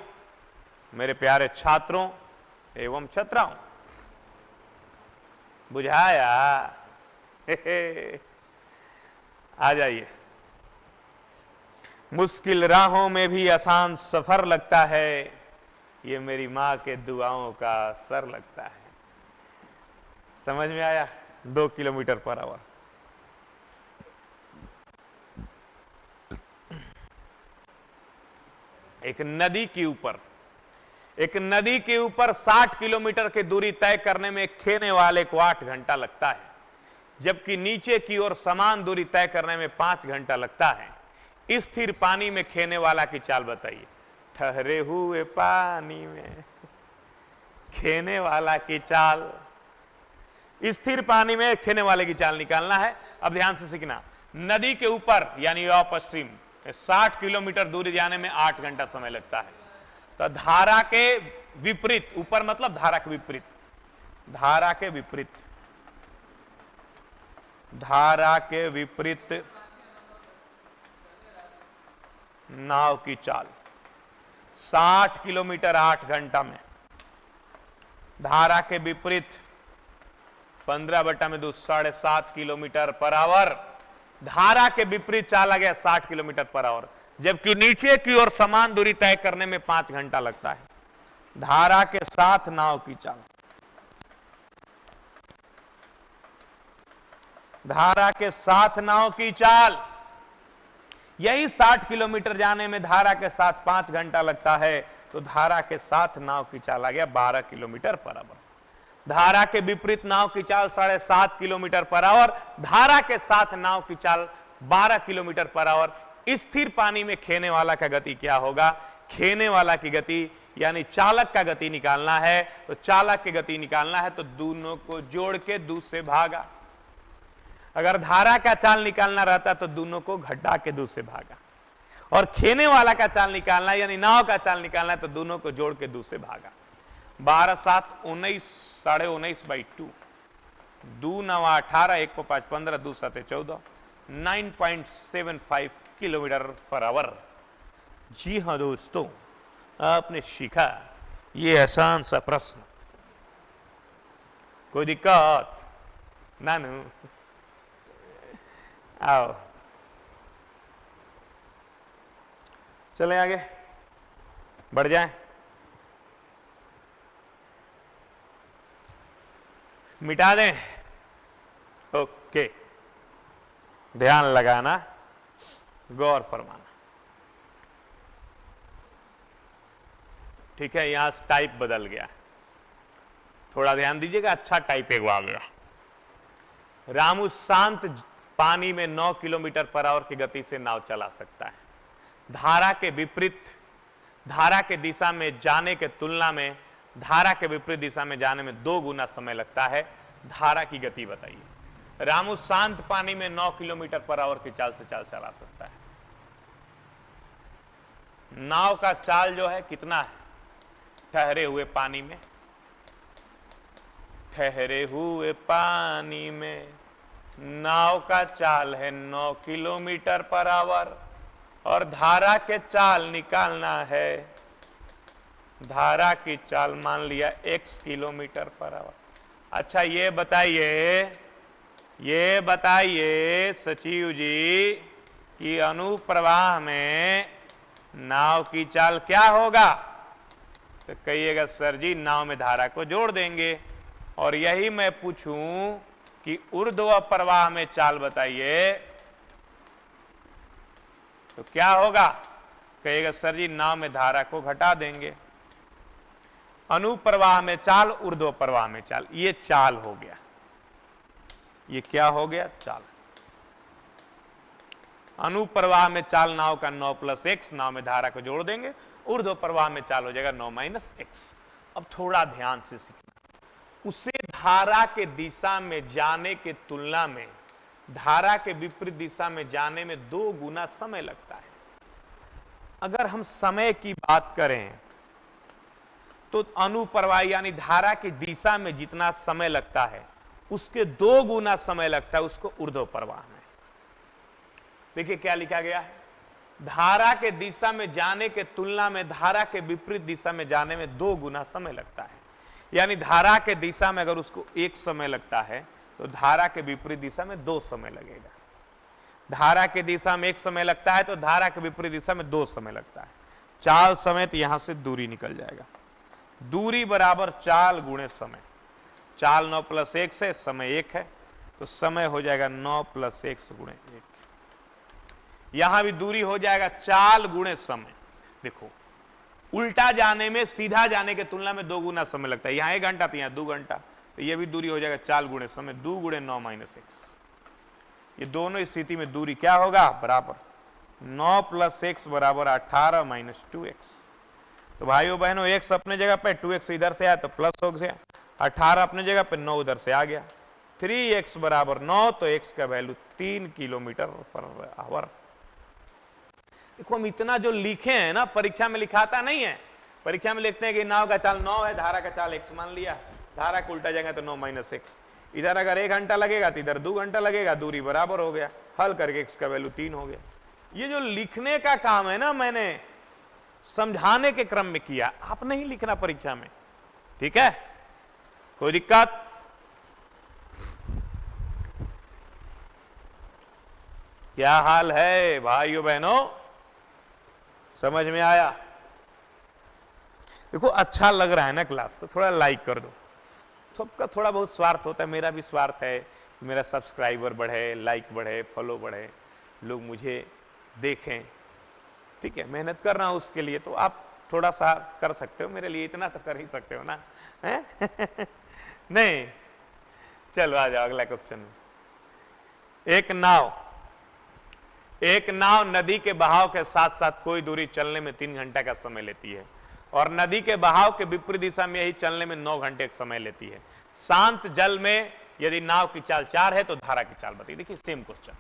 मेरे प्यारे छात्रों एवं छात्राओं, बुझाया? आ जाइए। मुश्किल राहों में भी आसान सफर लगता है, ये मेरी माँ के दुआओं का असर लगता है। समझ में आया? 2 किलोमीटर पर आवर। एक नदी के ऊपर 60 किलोमीटर की दूरी तय करने में खेने वाले को 8 घंटा लगता है, जबकि नीचे की ओर समान दूरी तय करने में 5 घंटा लगता है। स्थिर पानी में खेने वाला की चाल बताइए। ठहरे हुए पानी में खेने वाला की चाल, स्थिर पानी में खेने वाले की चाल निकालना है। अब ध्यान से सीखना, नदी के ऊपर यानी अप स्ट्रीम 60 किलोमीटर दूरी जाने में 8 घंटा समय लगता है। तो धारा के विपरीत, ऊपर मतलब धारा के विपरीत, धारा के विपरीत, धारा के विपरीत नाव की चाल 60 किलोमीटर 8 घंटा में, धारा के विपरीत 15/2 7.5 किलोमीटर पर आवर। धारा के विपरीत चाल आ गया 60 किलोमीटर पर आवर, जबकि नीचे की ओर समान दूरी तय करने में 5 घंटा लगता है। धारा के साथ नाव की चाल, धारा के साथ नाव की चाल, यही 60 किलोमीटर जाने में धारा के साथ 5 घंटा लगता है, तो धारा के साथ नाव की चाल आ गया 12 किलोमीटर पर आवर। धारा के विपरीत नाव की चाल 7.5 किलोमीटर पर आवर, धारा के साथ नाव की चाल 12 किलोमीटर पर आवर। स्थिर पानी में खेने वाला का गति क्या होगा? खेने वाला की गति यानी चालक का गति निकालना है, तो चालक की गति निकालना है तो दोनों को जोड़ के 2 से भागा। अगर धारा का चाल निकालना रहता तो दोनों को घटा के 2 से भागा, और खेने वाला का चाल निकालना यानी नाव का चाल निकालना है तो दोनों को जोड़ के 2 से भागा। 12 7 19 साढ़े 19/2, 2 9 18, 1 5 15, 2 7 14, 9.75 किलोमीटर पर आवर। जी हां दोस्तों, आपने सीखा ये आसान सा प्रश्न। कोई दिक्कत? नानू आओ, चलें आगे बढ़ जाएं। मिटा दें? ओके, ध्यान लगाना, गौर फरमाना। ठीक है, यहां टाइप बदल गया, थोड़ा ध्यान दीजिएगा। अच्छा टाइप एक आ गया। रामू शांत पानी में 9 किलोमीटर पर आवर की गति से नाव चला सकता है। धारा के विपरीत, धारा के दिशा में जाने के तुलना में धारा के विपरीत दिशा में जाने में 2 गुना समय लगता है। धारा की गति बताइए। रामू शांत पानी में 9 किलोमीटर पर आवर की चाल से चाल चला सकता है। नाव का चाल जो है कितना है? ठहरे हुए पानी में, ठहरे हुए पानी में नाव का चाल है 9 किलोमीटर पर आवर, और धारा के चाल निकालना है। धारा की चाल मान लिया x किलोमीटर पर आवर। अच्छा ये बताइए सचिव जी कि अनुप्रवाह में नाव की चाल क्या होगा? तो कहिएगा सर जी नाव में धारा को जोड़ देंगे। और यही मैं पूछूं कि ऊर्ध्व प्रवाह में चाल बताइए तो क्या होगा? कहेगा सर जी नाव में धारा को घटा देंगे। अनुप्रवाह में चाल, ऊर्ध्व प्रवाह में चाल, ये चाल हो गया। ये क्या हो गया? चाल। अनुप्रवाह में चाल नाव का 9 + x, नाव में धारा को जोड़ देंगे। ऊर्ध्व प्रवाह में चाल हो जाएगा 9 - x। अब थोड़ा ध्यान से सीखना, उसे धारा के दिशा में जाने के तुलना में धारा के विपरीत दिशा में जाने में 2 गुना समय लगता है। अगर हम समय की बात करें तो अनुप्रवाह यानी धारा की दिशा में जितना समय लगता है उसके 2 गुना समय लगता है उसको ऊर्ध्व प्रवाह में। देखिए क्या लिखा गया है, धारा के दिशा में जाने के तुलना में धारा के विपरीत दिशा में जाने में 2 गुना समय लगता है। यानी धारा के दिशा में अगर उसको 1 समय लगता है तो धारा के विपरीत दिशा में 2 समय लगेगा। धारा के दिशा में 1 समय लगता है तो धारा के विपरीत दिशा में 2 समय लगता है। चाल समेत यहां से दूरी निकल जाएगा। दूरी बराबर चाल गुणे समय। चाल 9 + 1 से समय 1 है तो समय हो जाएगा 9 + 1 गुणे 1। यहां भी दूरी हो जाएगा चाल गुणे समय। देखो उल्टा जाने में सीधा जाने के तुलना में 2 गुना समय लगता है। यहां 1 घंटा तो यहां 2 घंटा, तो यह भी दूरी हो जाएगा चाल गुणे समय। 2 × 9 - x। ये दोनों स्थिति में दूरी क्या होगा? बराबर 9 + x बराबर 18 - 2x। तो भाइयों बहनों x अपने जगह पे, 2x इधर से आया तो प्लस हो गया, 18 अपने जगह पे, 9 उधर से आ गया। 3x बराबर 9, तो x का वैल्यू 3 किलोमीटर पर आवर। देखो हम इतना जो लिखे हैं ना, परीक्षा में लिखाता नहीं है। परीक्षा में लिखते हैं कि नाव का चाल 9 है, धारा का चाल x मान लिया, धारा को उल्टा जाएगा तो 9 - x। इधर अगर 1 घंटा लगेगा तो इधर 2 घंटा लगेगा, दूरी बराबर हो गया। हल करके x का वैल्यू 3 हो गया। ये जो लिखने का काम है ना, मैंने समझाने के क्रम में किया, आप नहीं लिखना परीक्षा में, ठीक है? कोई दिक्कत? क्या हाल है भाइयों बहनों? समझ में आया? देखो अच्छा लग रहा है ना क्लास, तो थोड़ा लाइक कर दो। सबका थोड़ा बहुत स्वार्थ होता है, मेरा भी स्वार्थ है मेरा सब्सक्राइबर बढ़े, लाइक बढ़े, फॉलो बढ़े, लोग मुझे देखें। ठीक है, मेहनत कर रहा हूं उसके लिए, तो आप थोड़ा सा कर सकते हो मेरे लिए, इतना तो कर ही सकते हो ना, है? नहीं, चलो आ जाओ अगला क्वेश्चन। एक नाव नदी के बहाव के साथ साथ कोई दूरी चलने में 3 घंटे का समय लेती है और नदी के बहाव के विपरीत दिशा में यही चलने में 9 घंटे का समय लेती है। शांत जल में यदि नाव की चाल 4 है तो धारा की चाल बताइए। देखिए सेम क्वेश्चन,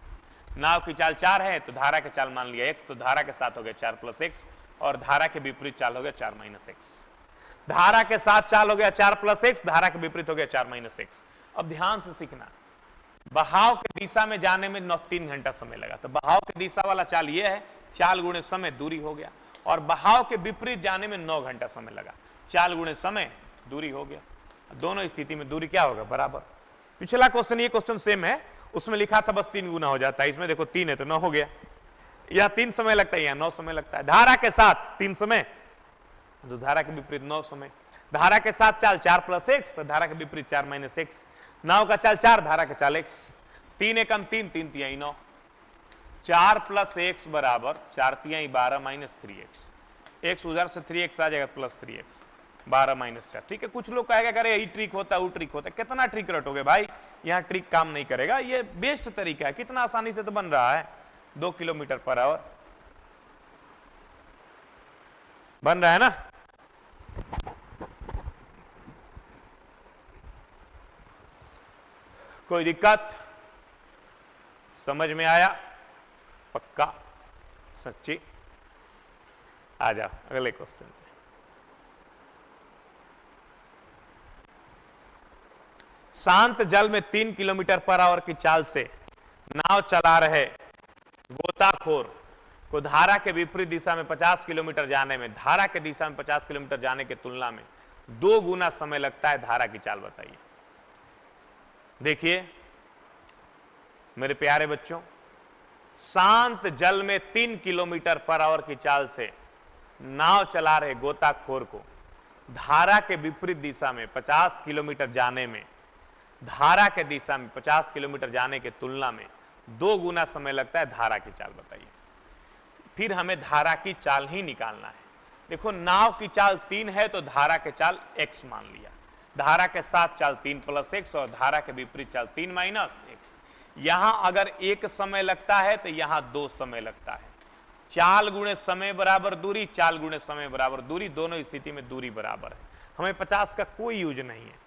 नाव की चाल 4 है तो धारा की चाल मान लिया x, तो धारा के साथ हो गया 4 + x और धारा के विपरीत चाल हो गया 4 - x। धारा के साथ चाल हो गया 4 + x, धारा के विपरीत हो गया 4 - x। अब ध्यान से सीखना, बहाव की दिशा में जाने में 3 घंटा समय लगा, तो बहाव की दिशा वाला चाल ये है, चाल गुणे समय दूरी हो गया, और बहाव के विपरीत जाने में 9 घंटा समय लगा, चाल गुणे समय दूरी हो गया। दोनों स्थिति में दूरी क्या होगा? बराबर। पिछला क्वेश्चन ये क्वेश्चन सेम है, उसमें लिखा था बस 3 गुना हो जाता है, इसमें देखो 3 है तो 9 हो गया। यह 3 समय लगता है, यहां 9 समय लगता है। धारा के साथ 3 समय तो धारा के विपरीत 9 समय। धारा के साथ चाल 4 + x तो धारा के विपरीत 4 - x। नाव का चाल 4, धारा का चाल x। 3 एकम 3, 3 तिहाई 9। 4 + x बराबर 4 तिहाई 12 - 3x। x उधर से 3x आ जाएगा प्लस 3x 12 - 4। ठीक है, कुछ लोग कहेगा अरे यही ट्रिक होता है, वो ट्रिक होता है। कितना ट्रिक रटोगे भाई, यहाँ ट्रिक काम नहीं करेगा, ये बेस्ट तरीका है, कितना आसानी से तो बन रहा है। 2 किलोमीटर/आवर बन रहा है ना। कोई दिक्कत? समझ में आया? पक्का? सच्ची? आ जाओ अगले क्वेश्चन पे। शांत जल में 3 किलोमीटर/आवर की चाल से नाव चला रहे गोताखोर को धारा के विपरीत दिशा में 50 किलोमीटर जाने में धारा के दिशा में 50 किलोमीटर जाने की तुलना में 2 गुना समय लगता है, धारा की चाल बताइए। देखिए मेरे प्यारे बच्चों, शांत जल में 3 किलोमीटर/आवर की चाल से नाव चला रहे गोताखोर को धारा के विपरीत दिशा में 50 किलोमीटर जाने में धारा के दिशा में 50 किलोमीटर जाने की तुलना में 2 गुना समय लगता है, धारा की चाल बताइए। फिर हमें धारा की चाल ही निकालना है। देखो नाव की चाल 3 है तो धारा के चाल x मान लिया, धारा के साथ चाल 3 + x और धारा के विपरीत चाल 3 - x। यहां अगर 1 समय लगता है तो यहां 2 समय लगता है। चाल गुणे समय बराबर दूरी, चाल गुणे समय बराबर दूरी, दोनों स्थिति में दूरी बराबर है। हमें 50 का कोई यूज नहीं है।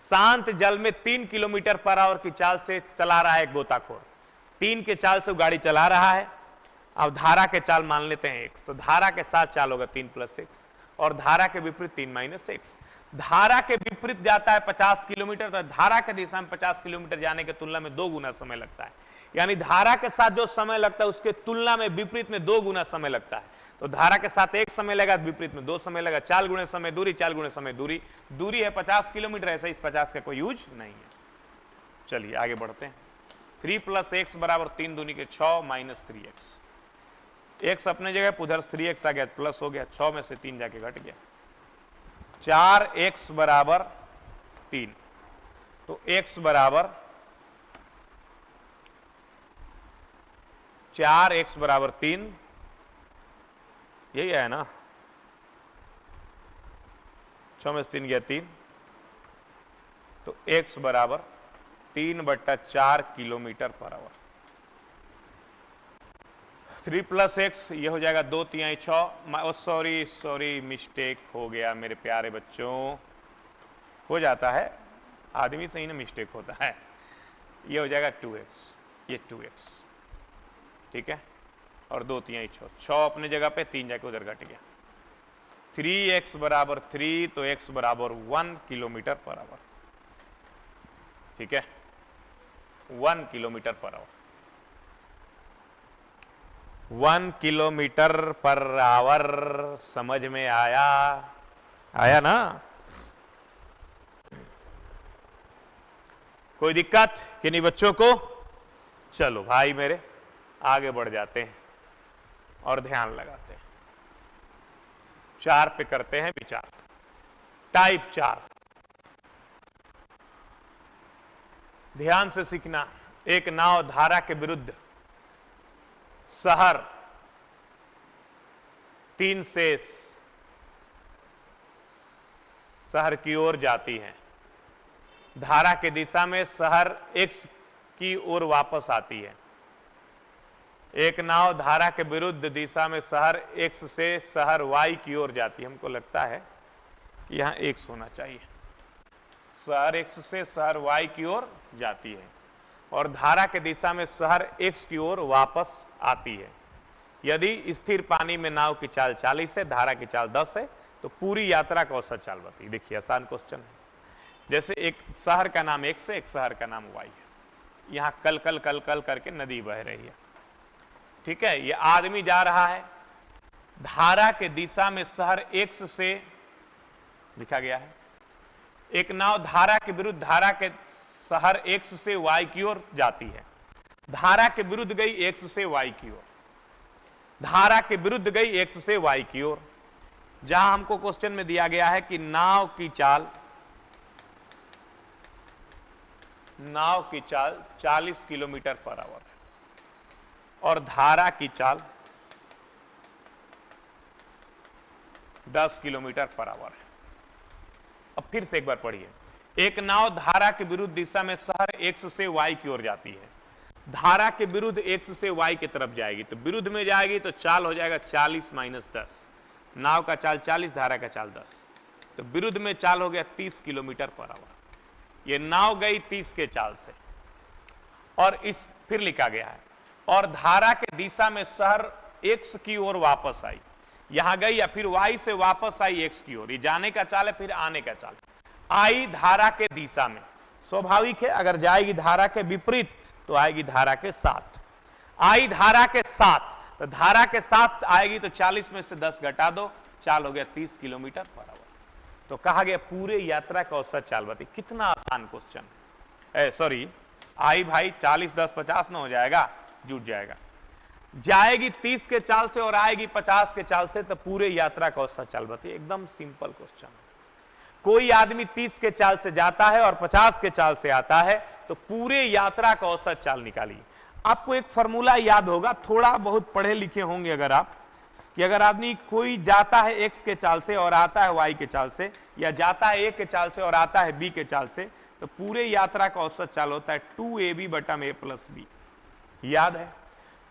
शांत जल में 3 किलोमीटर/आवर की चाल से चला रहा है गोताखोर, 3 के चाल से गाड़ी चला रहा है। अब धारा के चाल मान लेते हैं x, तो धारा के साथ चाल होगा 3 + x और धारा के विपरीत 3 - x। धारा के विपरीत जाता है 50 किलोमीटर, तो धारा के दिशा में 50 किलोमीटर जाने की तुलना में 2 गुना समय लगता है। यानी धारा के साथ जो समय लगता है उसके तुलना में विपरीत में 2 गुना समय लगता है। तो धारा के साथ 1 समय लगा, विपरीत में 2 समय लगा। चाल गुणे समय दूरी, चाल गुणे समय दूरी, दूरी है 50 किलोमीटर, ऐसा इस 50 का कोई यूज नहीं है। चलिए आगे बढ़ते हैं। 3 + x बराबर 3 दूनी के 6 - 3x। x अपने जगह, उधर 3x आ गया, प्लस हो गया, 6 में से 3 जाके घट गया। 4x बराबर 3, तो x बराबर 4x बराबर 3, यही है ना। 6 में से 3 गया 3, तो x बराबर 3/4 किलोमीटर/आवर। 3 + x ये हो जाएगा 2 तिहाई 6। सॉरी मिस्टेक हो गया मेरे प्यारे बच्चों, हो जाता है, आदमी से ही ना मिस्टेक होता है। ये हो जाएगा 2x, ये 2x, ठीक है, और 2 तिहाई 6 अपने जगह पे, 3 जाके उधर घट गया। 3x बराबर 3, तो x बराबर 1 किलोमीटर/आवर। ठीक है, 1 किलोमीटर/आवर, 1 किलोमीटर/आवर। समझ में आया? आया ना? कोई दिक्कत कि नहीं बच्चों को? चलो भाई मेरे आगे बढ़ जाते हैं और ध्यान लगाते हैं। 4 पे करते हैं विचार। टाइप 4, ध्यान से सीखना। एक नाव धारा के विरुद्ध शहर 3 से शहर की ओर जाती है, धारा के दिशा में शहर x की ओर वापस आती है। एक नाव धारा के विरुद्ध दिशा में शहर x से शहर y की ओर जाती है। हमको लगता है कि यहां x होना चाहिए। शहर x से शहर y की ओर जाती है और धारा के दिशा में शहर x की ओर वापस आती है। यदि स्थिर पानी में नाव की चाल 40 है, धारा की चाल 10 है, तो पूरी यात्रा का औसत चाल बताइए। देखिए आसान क्वेश्चन है। जैसे एक शहर का नाम x है, एक शहर का नाम y है। यहां कल कल कल कल करके नदी बह रही है, ठीक है। ये आदमी जा रहा है, धारा के दिशा में शहर x से लिखा गया है। एक नाव धारा के विरुद्ध धारा के शहर x से y की ओर जाती है, धारा के विरुद्ध गई x से y की ओर, धारा के विरुद्ध गई x से y की ओर। जहां हमको क्वेश्चन में दिया गया है कि नाव की चाल 40 किलोमीटर पर आवर है और धारा की चाल 10 किलोमीटर पर आवर है। अब फिर से एक बार पढ़िए। एक नाव धारा के विरुद्ध दिशा में शहर x से y की ओर जाती है, धारा के विरुद्ध x से y की तरफ जाएगी, तो विरुद्ध में जाएगी तो चाल हो जाएगा 40 माइनस 10। नाव का चाल 40, धारा का चाल 10, तो विरुद्ध में चाल हो गया 30 किलोमीटर पर आवर। ये नाव गई 30 के चाल से और इस फिर लिखा गया है और धारा के दिशा में शहर x की ओर वापस आई। यहां गई या फिर y से वापस आई x की ओर। ये जाने का चाल है, फिर आने का चाल। आई धारा के दिशा में, स्वाभाविक है अगर जाएगी धारा के विपरीत तो आएगी धारा के साथ। आई धारा के साथ, तो धारा के साथ आएगी तो 40 में से 10 घटा दो, चाल हो गया 30 किलोमीटर पर आवर। तो कहा गया पूरे यात्रा का औसत चाल बताइए। कितना आसान क्वेश्चन है। सॉरी, आई भाई 40 10 50 ना हो जाएगा, जुट जाएगा। जाएगी 30 के चाल से और आएगी 50 के चाल से, तो पूरे यात्रा का औसत चाल बताइए। एकदम सिंपल क्वेश्चन है। कोई आदमी 30 के चाल से जाता है और 50 के चाल से आता है, तो पूरे यात्रा का औसत चाल निकालिए। आपको एक फॉर्मूला याद होगा, थोड़ा बहुत पढ़े लिखे होंगे अगर आप, कि अगर आदमी कोई जाता है x के चाल से और आता है y के चाल से, या जाता है a के चाल से और आता है b के चाल से, तो पूरे यात्रा का औसत चाल होता है 2ab बटा a प्लस b। याद है?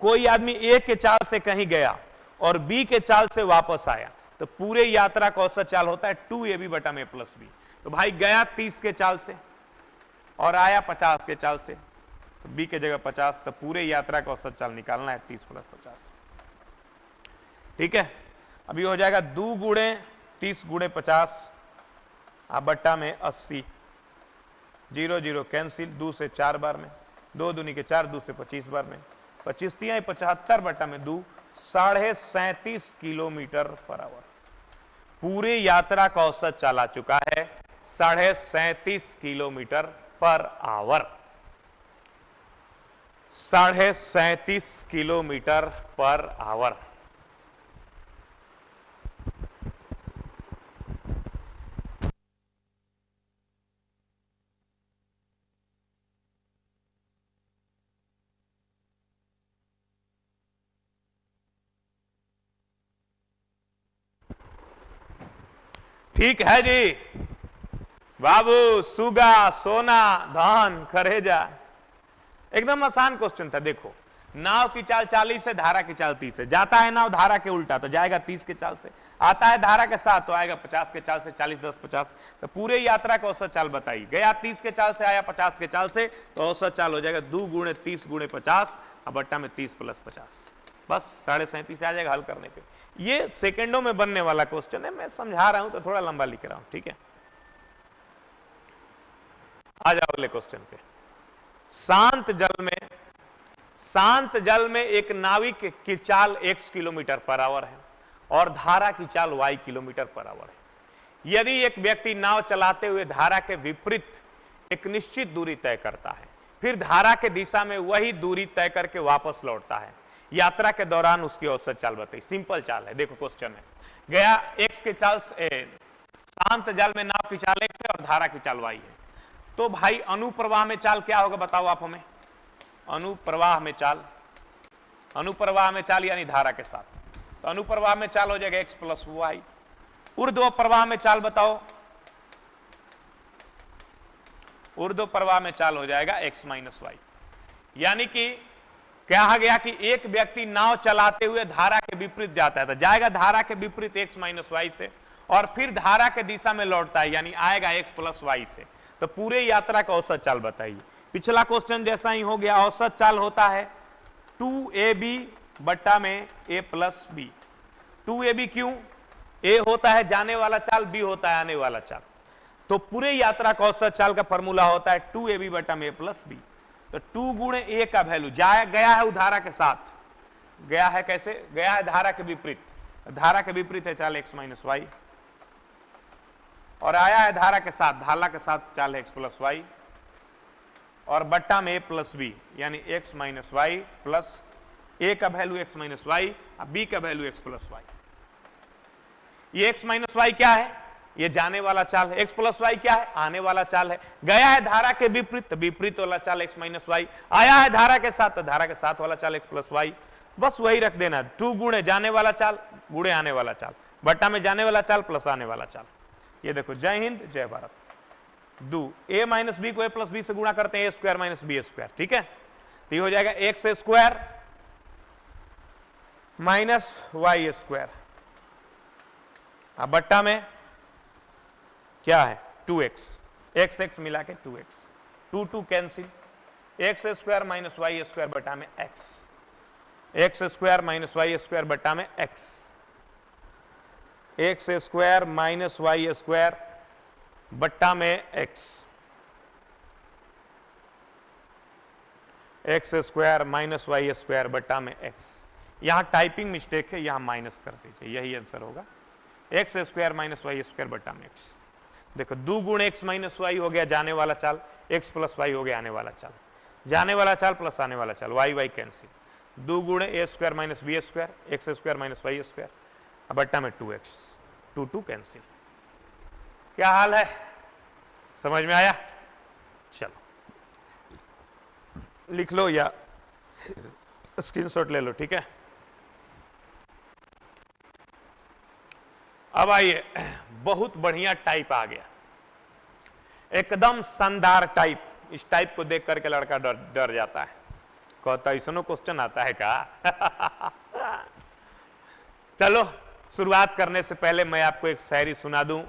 कोई आदमी a के चाल से कहीं गया और b के चाल से वापस आया, तो पूरे यात्रा का औसत चाल होता है 2ab बटा a प्लस b। तो भाई गया 30 के चाल से और आया 50 के चाल से, तो b के जगह 50, तो पूरे यात्रा का औसत चाल निकालना है 30 प्लस 50। ठीक है, अभी हो जाएगा 2 गुणे 30 गुणे 50 बट्टा में 80, 0 0 कैंसिल, 2 से 4 बार में, 2 दूनी के 4, 2 से 25 बार में, 25 तिहाई 75 बट्टा में 2, 37.5 किलोमीटर पर आवर। पूरे यात्रा का औसत चाल आ चुका है 37.5 kilometre per hour. 37.5 kilometre per hour. ठीक है जी बाबू, सुगा, सोना, धान, खरेजा। एकदम आसान क्वेश्चन था। देखो, नाव की चाल 40 है, धारा की चाल 30 है। जाता है नाव धारा के उल्टा तो जाएगा 30 के चाल से, आता है धारा के साथ तो आएगा 50 के चाल से, 40 10 50। तो पूरे यात्रा का औसत चाल बताइए। गया 30 के चाल से, आया 50 के चाल से, तो औसत चाल हो जाएगा 2 गुणे 30 गुणे 50 बट्टा में 30 प्लस 50। बस 37.5 आ जाएगा हल करने पे। ये सेकेंडों में बनने वाला क्वेश्चन है, मैं समझा रहा हूं तो थोड़ा लंबा लिख रहा हूं। ठीक है, आ जाओ अगले क्वेश्चन पे। शांत जल में एक नाविक की चाल x किलोमीटर पर आवर है और धारा की चाल y किलोमीटर पर आवर है। यदि एक व्यक्ति नाव चलाते हुए धारा के विपरीत एक निश्चित दूरी तय करता है, फिर धारा के दिशा में वही दूरी तय करके वापस लौटता है, यात्रा के दौरान उसकी औसत चाल बताइए। सिंपल चाल है। देखो क्वेश्चन है, गया x के चाल से, शांत जल में नाव की चाल x है और धारा की चाल y है। तो भाई अनुप्रवाह में चाल क्या होगा बताओ आप हमें। अनुप्रवाह में चाल, अनुप्रवाह में चाल यानी धारा के साथ, तो अनुप्रवाह में चाल हो जाएगा x प्लस वाई। ऊर्ध्व प्रवाह में चाल बताओ, ऊर्ध्व प्रवाह में चाल हो जाएगा x माइनस वाई। यानी कि कहा गया कि एक व्यक्ति नाव चलाते हुए धारा के विपरीत जाता है, तो जाएगा धारा के विपरीत x माइनस वाई से, और फिर धारा के दिशा में लौटता है यानी आएगा x प्लस वाई से। तो पूरे यात्रा का औसत चाल बताइए। पिछला क्वेश्चन जैसा ही हो गया, औसत चाल होता है 2ab बट्टा में a प्लस बी। 2ab क्यों? a होता है जाने वाला चाल, b होता है आने वाला चाल, तो पूरे यात्रा का औसत चाल का फॉर्मूला होता है 2ab बट्टा में a प्लस बी। तो 2 गुणे a का वैल्यू जाया गया है वो धारा के साथ, गया है कैसे? गया है धारा के विपरीत, धारा के विपरीत है चाल x माइनस वाई, और आया है धारा के साथ, धारा के साथ चाल x प्लस वाई, और बट्टा में a प्लस बी यानी x minus Y plus a का value x minus Y, b का वैल्यू x प्लस वाई। ये x माइनस वाई क्या है? ये जाने वाला चाल है। x प्लस वाई क्या है? आने वाला चाल है। गया है धारा के विपरीत, तो विपरीत वाला चाल x माइनस वाई, आया है धारा के साथ, तो धारा के साथ वाला चाल x प्लस वाई। बस वही रख देना, 2 गुणे जाने वाला चाल गुणे आने वाला चाल, बट्टा में जाने वाला चाल प्लस आने वाला चाल। ये देखो, जय हिंद जय भारत। दो a माइनस बी को a प्लस बी से गुणा करते हैं, a square minus B square, ठीक है। तो ये हो जाएगा x square minus Y square, अब बट्टा में क्या है 2x, x मिला के 2x, 2 cancel, x square minus Y square बटा में x square minus Y square बटा में x square minus Y square बट्टा में x square minus Y square बट्टा में x। यहां टाइपिंग मिस्टेक है, यहां माइनस कर दीजिए, यही आंसर होगा, x square minus Y square बट्टा में x। देखो 2 गुणे x माइनस वाई हो गया जाने वाला चाल, x प्लस वाई हो गया आने वाला चाल, जाने वाला चाल प्लस आने वाला चाल, वाई वाई कैंसिल, 2 गुणे a square minus B square, x square minus Y square, बट्टा में 2x, 2 कैंसिल। क्या हाल है, समझ में आया? चलो लिख लो या स्क्रीनशॉट ले लो, ठीक है। अब आइए, बहुत बढ़िया टाइप आ गया, एकदम शानदार टाइप। इस टाइप को देख करके लड़का डर जाता है, कहता ऐसा क्वेश्चन आता है का? चलो शुरुआत करने से पहले मैं आपको एक शायरी सुना दूं,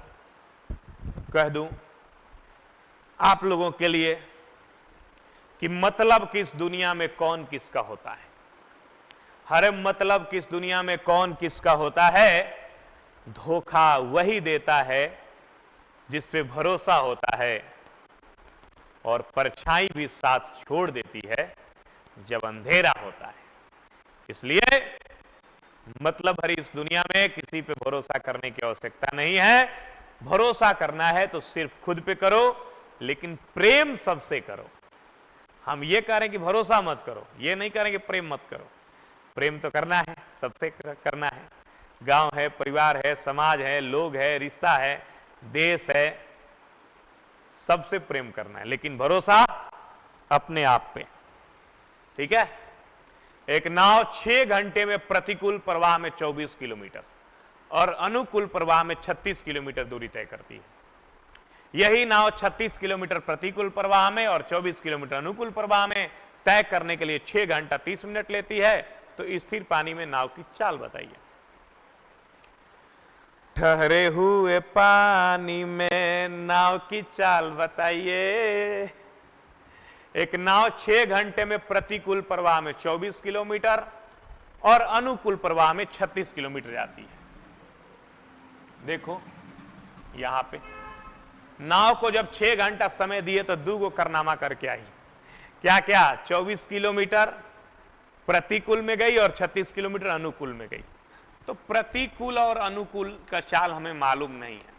कह दूं आप लोगों के लिए कि मतलब किस दुनिया में कौन किसका होता है। हर मतलब किस दुनिया में कौन किसका होता है, धोखा वही देता है जिस पे भरोसा होता है, और परछाई भी साथ छोड़ देती है जब अंधेरा होता है। इसलिए मतलब भरी इस दुनिया में किसी पे भरोसा करने की आवश्यकता नहीं है। भरोसा करना है तो सिर्फ खुद पे करो, लेकिन प्रेम सबसे करो। हम ये कह रहे हैं कि भरोसा मत करो, ये नहीं कह रहे कि प्रेम मत करो। प्रेम तो करना है, सबसे करना है, गांव है, परिवार है, समाज है, लोग है, रिश्ता है, देश है, सबसे प्रेम करना है, लेकिन भरोसा अपने आप पे, ठीक है। एक नाव 6 घंटे में प्रतिकूल प्रवाह में 24 किलोमीटर और अनुकूल प्रवाह में 36 किलोमीटर दूरी तय करती है। यही नाव 36 किलोमीटर प्रतिकूल प्रवाह में और 24 किलोमीटर अनुकूल प्रवाह में तय करने के लिए 6 घंटा 30 मिनट लेती है। तो स्थिर पानी में नाव की चाल बताइए। ठहरे हुए पानी में नाव की चाल बताइए। एक नाव 6 घंटे में प्रतिकूल प्रवाह में 24 किलोमीटर और अनुकूल प्रवाह में 36 किलोमीटर जाती है। देखो यहां पे नाव को जब 6 घंटा समय दिए तो 2 कारनामा करके आई। क्या क्या? 24 किलोमीटर प्रतिकूल में गई और 36 किलोमीटर अनुकूल में गई। तो प्रतिकूल और अनुकूल का चाल हमें मालूम नहीं है,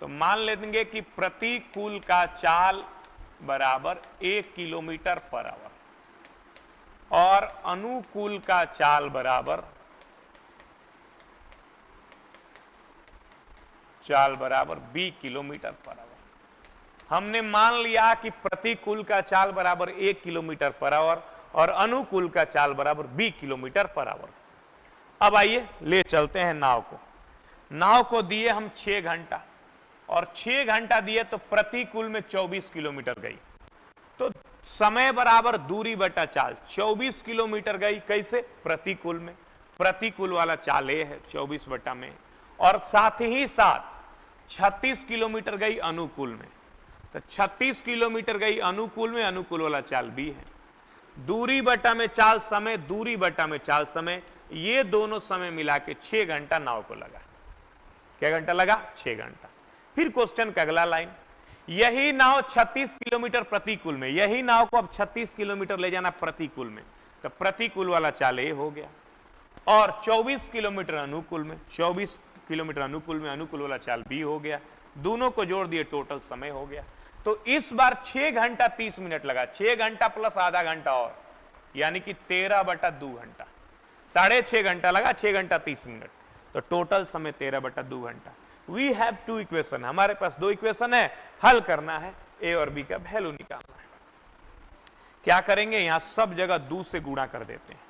तो मान लेंगे कि प्रतिकूल का चाल बराबर 1 किलोमीटर पर आवर और अनुकूल का चाल बराबर 20 किलोमीटर पर आवर। हमने मान लिया कि प्रतिकूल का चाल बराबर 1 किलोमीटर पर आवर और अनुकूल का चाल बराबर 20 किलोमीटर पर आवर। अब आइए ले चलते हैं नाव को। नाव को दिए हम 6 घंटा और 6 घंटा दिए तो प्रतिकूल में 24 किलोमीटर गई, तो समय बराबर दूरी बटा चाल 24 किलोमीटर गई। कैसे? प्रतिकूल में। प्रतिकूल वाला चाल ये है 24 बटा में, और साथ ही साथ 36 किलोमीटर गई अनुकूल में, तो 36 किलोमीटर गई अनुकूल में, अनुकूल वाला चाल भी है। दूरी बटा में चाल समय, दूरी बटा में चाल समय, ये दोनों समय मिला के 6 घंटा नाव को लगा। क्या घंटा लगा? 6 घंटा। फिर क्वेश्चन का अगला लाइन, यही नाव 36 किलोमीटर प्रतिकूल में, यही नाव को अब 36 किलोमीटर ले जाना प्रतिकूल में, तो प्रतिकूल वाला चाल ये हो गया, और 24 किलोमीटर अनुकूल में, 24 किलोमीटर अनुकूल में, अनुकूल वाला चाल भी हो गया। दोनों को जोड़ दिए, टोटल समय हो गया। तो इस बार 6 घंटा 30 मिनट लगा, 6 घंटा प्लस आधा घंटा और, यानी कि 13 बटा 2 घंटा, 6.5 घंटा लगा, 6 घंटा 30 मिनट, तो टोटल समय 13 बटा 2 घंटा। वी हैव 2 इक्वेशन, हमारे पास 2 इक्वेशन है, हल करना है, ए और बी का वैल्यू निकालना है। क्या करेंगे? यहां सब जगह 2 से गुणा कर देते हैं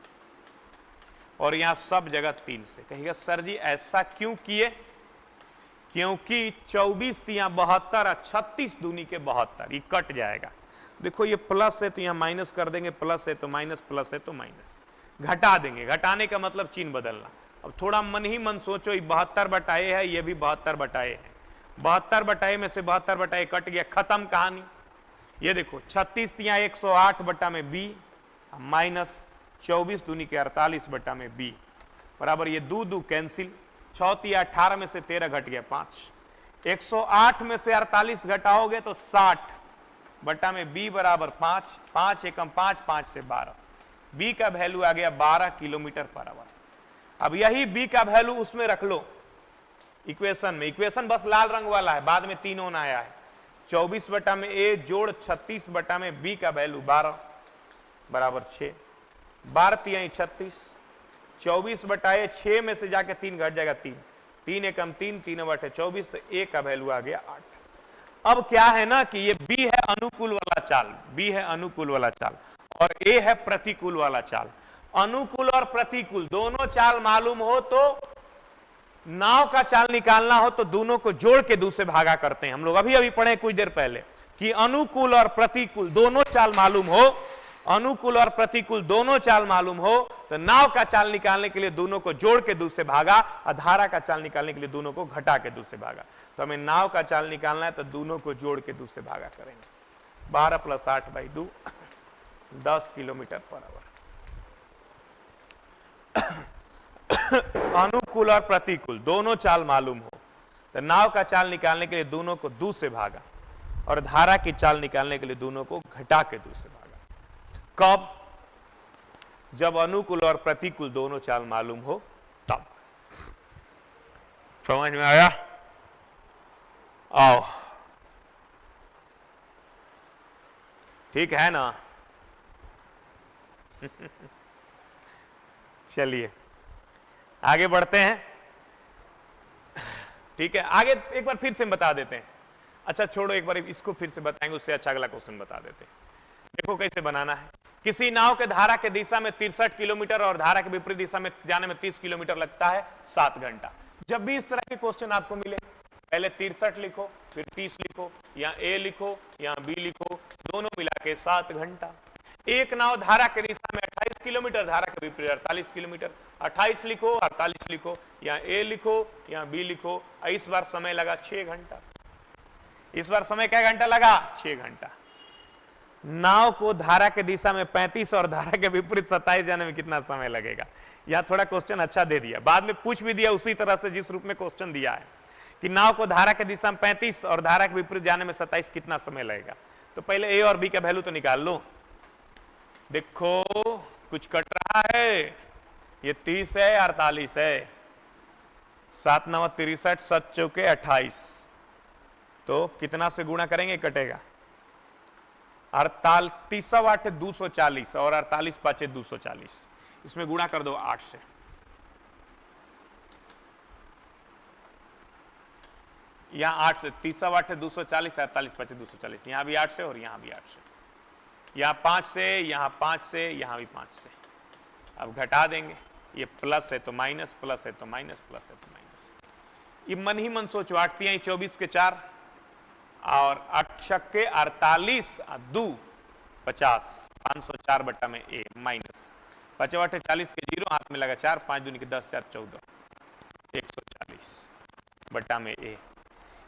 और यहां सब जगह 3 से। कहिएगा सर जी ऐसा क्यों किए? क्योंकि 24 तिया 72 और 36 दूनी के 72, ये कट जाएगा। देखो ये प्लस है तो यहां माइनस कर देंगे, प्लस है तो माइनस, प्लस है तो माइनस, घटा देंगे। घटाने का मतलब चिन्ह बदलना। अब थोड़ा मन ही मन सोचो, ये 72 बटाए है, ये भी 72 बटाए है, 72 बटाए में से 72 बटाए कट गया, खत्म कहानी। ये देखो 36 तिया 108 बटा में बी, माइनस 24 दूनी के 48 बटा में बी, बराबर ये 2 2 कैंसिल, 6 तिया 18 में से 13 घट गया 5, 108 में से 48 घटाओगे तो 60 बटा में बी बराबर 5, 5 एकम 5, 5 से 12, बी का वैल्यू आ गया 12 किलोमीटर पर आवर। अब यही बी का वैल्यू उसमें रख लो इक्वेशन में, इक्वेशन बस लाल रंग वाला है, बाद में 3 होना आया है। 24 बटा में ए जोड़ 36 बटा में बी का वैल्यू 12 बराबर 6, 12 तिया 36, 24 बटाए 6 में से जाके 3 घट जाएगा 3, 3 एकम 3, 3 बटे 24, तो ए का वैल्यू आ गया 8। अब क्या है ना कि ये बी है अनुकूल वाला चाल, बी है अनुकूल वाला चाल और ए है प्रतिकूल वाला चाल। अनुकूल और प्रतिकूल दोनों चाल मालूम हो तो नाव का चाल निकालना हो तो दोनों को जोड़ के 2 से भागा करते हैं। हम लोग अभी अभी पढ़े कुछ देर पहले कि अनुकूल और प्रतिकूल दोनों चाल मालूम हो, अनुकूल और प्रतिकूल दोनों चाल मालूम हो तो नाव का चाल निकालने के लिए दोनों को जोड़ के 2 से भागा, और धारा का चाल निकालने के लिए दोनों को घटा के 2 से भागा। तो हमें नाव का चाल निकालना है तो दोनों को जोड़ के 2 से भागा करेंगे। 12 + 8 / 2 10 किलोमीटर पर आवर। अनुकूल और प्रतिकूल दोनों चाल मालूम हो तो नाव का चाल निकालने के लिए दोनों को 2 से भागा और धारा की चाल निकालने के लिए दोनों को घटा के 2 से भागा। कब? जब अनुकूल और प्रतिकूल दोनों चाल मालूम हो तब। समझ में आया? आओ, ठीक है ना? चलिए आगे बढ़ते हैं। ठीक है, आगे एक बार फिर से बता देते हैं। अच्छा छोड़ो, एक बार इसको फिर से बताएंगे, उससे अच्छा अगला क्वेश्चन बता देते हैं। देखो कैसे बनाना है। किसी नाव के धारा के दिशा में 63 किलोमीटर और धारा के विपरीत दिशा में जाने में 30 किलोमीटर लगता है 7 घंटा। जब भी इस तरह के क्वेश्चन आपको मिले, पहले 63 लिखो, फिर 30 लिखो, या ए लिखो या बी लिखो, दोनों मिला के 7 घंटा। एक नाव धारा के दिशा में 28 किलोमीटर, धारा के विपरीत 48 किलोमीटर, 28 लिखो, 48 लिखो, या ए लिखो या बी लिखो। इस बार समय लगा 6 घंटा। इस बार समय क्या घंटा लगा? 6 घंटा। नाव को धारा के दिशा में 35 और धारा के विपरीत 27 जाने में कितना समय लगेगा? यह थोड़ा क्वेश्चन अच्छा दे दिया, बाद में पूछ भी दिया उसी तरह से जिस रूप में क्वेश्चन दिया है कि नाव को धारा के दिशा में 35 और धारा के विपरीत जाने में 27 कितना समय लगेगा। तो पहले ए और बी का वैल्यू तो निकाल लो। देखो कुछ कट रहा है, ये 30 है, 48 है, 7 9 63, 7 चौके 28, तो कितना से गुणा करेंगे कटेगा? 38 8 240 और 48 5 240, इसमें गुणा कर दो 8 से। यहाँ 8 से, तीसरा वाट है 240, 48 5 240, यहाँ भी 8 से और यहाँ भी 8 से, यहाँ 5 से, यहाँ 5 से, यहाँ भी 5 से। अब घटा देंगे, ये प्लस है तो माइनस, प्लस है तो माइनस, प्लस है तो माइनस। ये मन ही मन सोचो, 8 तिहाई 24 के 4 और 8 छक्के 48 2 50, 504 बट्टा में ए माइनस 5 8 40 के 0, हाथ में लगा 4, 5 दूनी के 10 4 14, 140 बट्टा में ए।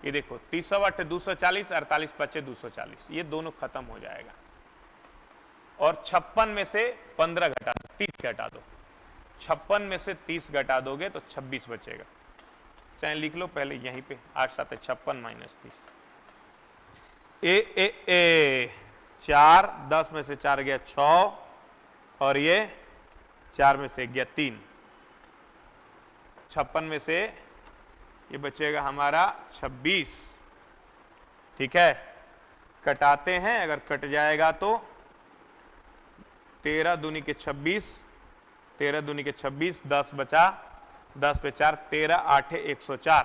ये देखो 30 वाट 240, 48 5 240, ये दोनों खत्म हो जाएगा। और 56 में से 15 घटा दो, 30 घटा दो, 56 में से 30 घटा दोगे तो 26 बचेगा। चाहे लिख लो पहले यहीं पे, 8 7 56 माइनस 30, ए 4, 10 में से 4 गया 6, और ये 4 में से गया 3, 56 में से ये बचेगा हमारा 26। ठीक है, कटाते हैं, अगर कट जाएगा तो 13 दूनी के 26, 13 दूनी के 26, 10 बचा, 10 पे 4, 13 8 104,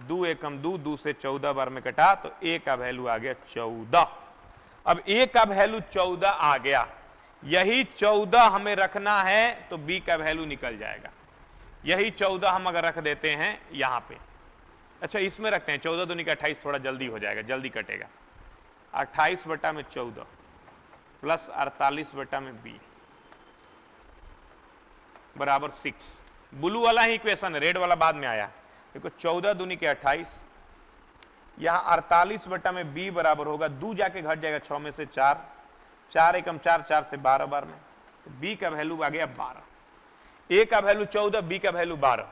2 एकम 2, 2 से 14 बार में कटा तो ए का वैल्यू आ गया 14। अब ए का वैल्यू 14 आ गया, यही 14 हमें रखना है तो बी का वैल्यू निकल जाएगा। यही 14 हम अगर रख देते हैं यहां पे, अच्छा इसमें रखते हैं 14 दूनी का 28, थोड़ा जल्दी हो जाएगा, जल्दी कटेगा। 28 बटा में 14 प्लस 48 बटा में बी बराबर 6। ब्लू वाला ही इक्वेशन है, रेड वाला बाद में आया। देखो 14 दूनी के 28, यहां 48 बटा में बी बराबर होगा, 2 जाके घट जाएगा 6 में से 4, 4 एकम 4, 4 से 12 बार में, तो बी का वैल्यू आ गया 12। ए का वैल्यू 14, बी का वैल्यू 12।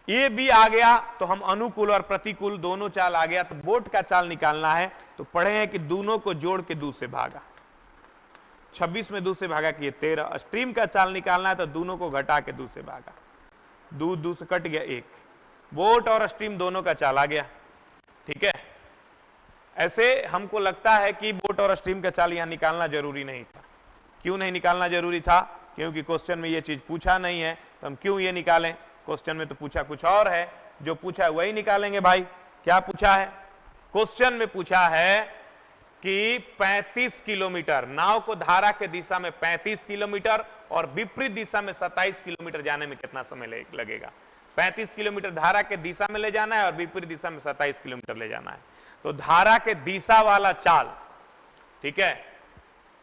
ए बी आ गया तो हम अनुकूल और प्रतिकूल दोनों चाल आ गया, तो बोट का चाल निकालना है तो पढ़े हैं कि दोनों को जोड़ के 2 से भागा, 26 में 2 से भागा कि 13। स्ट्रीम का चाल निकालना है तो दोनों को घटा के 2 से भागा, 2 से कट गया 1। बोट और स्ट्रीम दोनों का चाल आ गया। ठीक है, ऐसे हमको लगता है कि बोट और स्ट्रीम का चाल यहां निकालना जरूरी नहीं था। क्यों नहीं निकालना जरूरी था? क्योंकि क्वेश्चन में ये चीज पूछा नहीं है, तो हम क्यों ये निकालें? क्वेश्चन में तो पूछा कुछ और है, जो पूछा है वही निकालेंगे भाई। क्या पूछा है? क्वेश्चन में पूछा है कि 35 किलोमीटर, नाव को धारा के दिशा में 35 किलोमीटर और विपरीत दिशा में 27 किलोमीटर जाने में कितना समय लगेगा। 35 किलोमीटर धारा के दिशा में ले जाना है और विपरीत दिशा में 27 किलोमीटर ले जाना है। तो धारा के दिशा वाला चाल, ठीक है,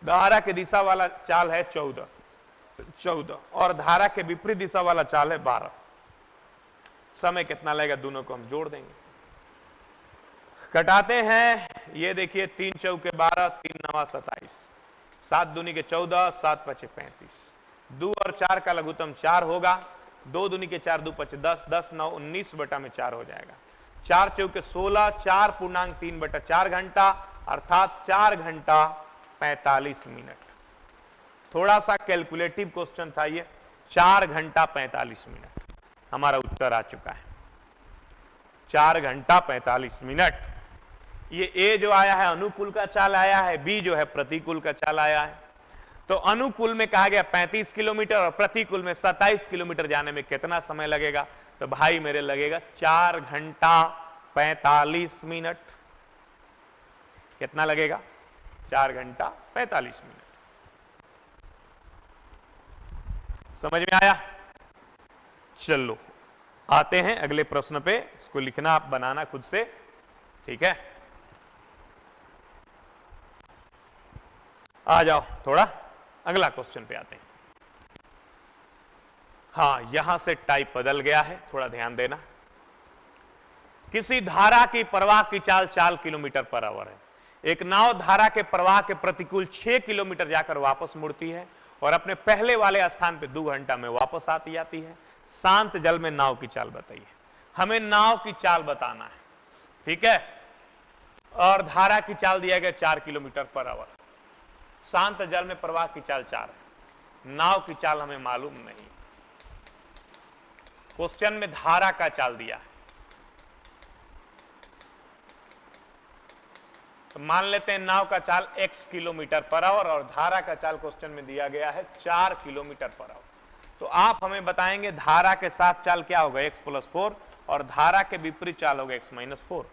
धारा के दिशा वाला चाल है 14 और धारा के विपरीत दिशा वाला चाल है 12। समय कितना लगेगा? दोनों को हम जोड़ देंगे, कटाते हैं। ये देखिए 3 चौके 12, 3 9 27, 7 दूनी के 14, 7 5 35, 2 और 4 का लघुत्तम 4 होगा, 2 दूनी के 4, 2 5 10, 10 9 19 बटा में 4 हो जाएगा। 4 चौके 16, 4 पूर्णांक 3 बटा 4 घंटा, अर्थात 4 घंटा 45 मिनट। थोड़ा सा कैलकुलेटिव क्वेश्चन था ये। 4 घंटा 45 मिनट हमारा उत्तर आ चुका है, 4 घंटा 45 मिनट। ये ए जो आया है अनुकूल का चाल आया है, बी जो है प्रतिकूल का चाल आया है। तो अनुकूल में कहा गया 35 किलोमीटर और प्रतिकूल में 27 किलोमीटर जाने में कितना समय लगेगा? तो भाई मेरे लगेगा 4 घंटा 45 मिनट। कितना लगेगा? 4 घंटा 45 मिनट। समझ में आया? चलो आते हैं अगले प्रश्न पे। इसको लिखना, आप बनाना खुद से, ठीक है? आ जाओ, थोड़ा अगला क्वेश्चन पे आते हैं। हां, यहां से टाइप बदल गया है, थोड़ा ध्यान देना। किसी धारा की प्रवाह की चाल 4 किलोमीटर पर आवर है। एक नाव धारा के प्रवाह के प्रतिकूल 6 किलोमीटर जाकर वापस मुड़ती है और अपने पहले वाले स्थान पे 2 घंटा में वापस आती जाती है। शांत जल में नाव की चाल बताइए। हमें नाव की चाल बताना है, ठीक है? और धारा की चाल दिया गया 4 किलोमीटर पर आवर। शांत जल में प्रवाह की चाल 4 है, नाव की चाल हमें मालूम नहीं। क्वेश्चन में धारा का चाल दिया है, तो मान लेते हैं नाव का चाल x किलोमीटर पर आवर और धारा का चाल क्वेश्चन में दिया गया है 4 किलोमीटर पर आवर। तो आप हमें बताएंगे धारा के साथ चाल क्या होगा? x + 4 और धारा के विपरीत चाल होगा x-4।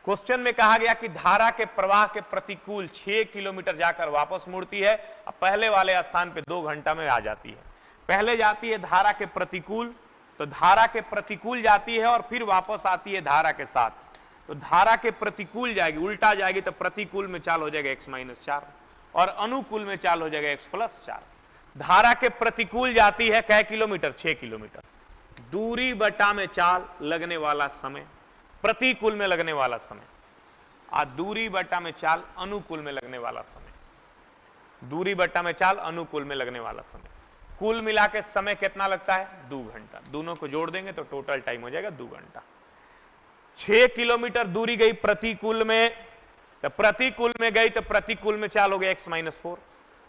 क्वेश्चन में कहा गया कि धारा के प्रवाह के प्रतिकूल 6 किलोमीटर जाकर वापस मुड़ती है, अब पहले वाले स्थान पे 2 घंटा में आ जाती है। पहले जाती है धारा के प्रतिकूल, तो धारा के प्रतिकूल जाती है और फिर वापस आती है धारा के साथ। तो धारा के प्रतिकूल जाएगी, उल्टा जाएगी, तो प्रतिकूल में चाल हो जाएगा x-4 और अनुकूल में चाल हो जाएगा x+4। धारा के प्रतिकूल जाती है कै किलोमीटर? 6 किलोमीटर। दूरी बटा में चाल लगने वाला समय, प्रतिकूल में लगने वाला समय, दूरी बटा में चाल अनुकूल में लगने वाला समय, दूरी बटा में चाल अनुकूल में लगने वाला समय। कुल मिला के समय कितना लगता है? 2 घंटा। दोनों को जोड़ देंगे तो टोटल टाइम हो जाएगा 2 घंटा। 6 किलोमीटर दूरी गई प्रतिकूल में, तो प्रतिकूल में गई तो प्रतिकूल में चाल हो गया x-4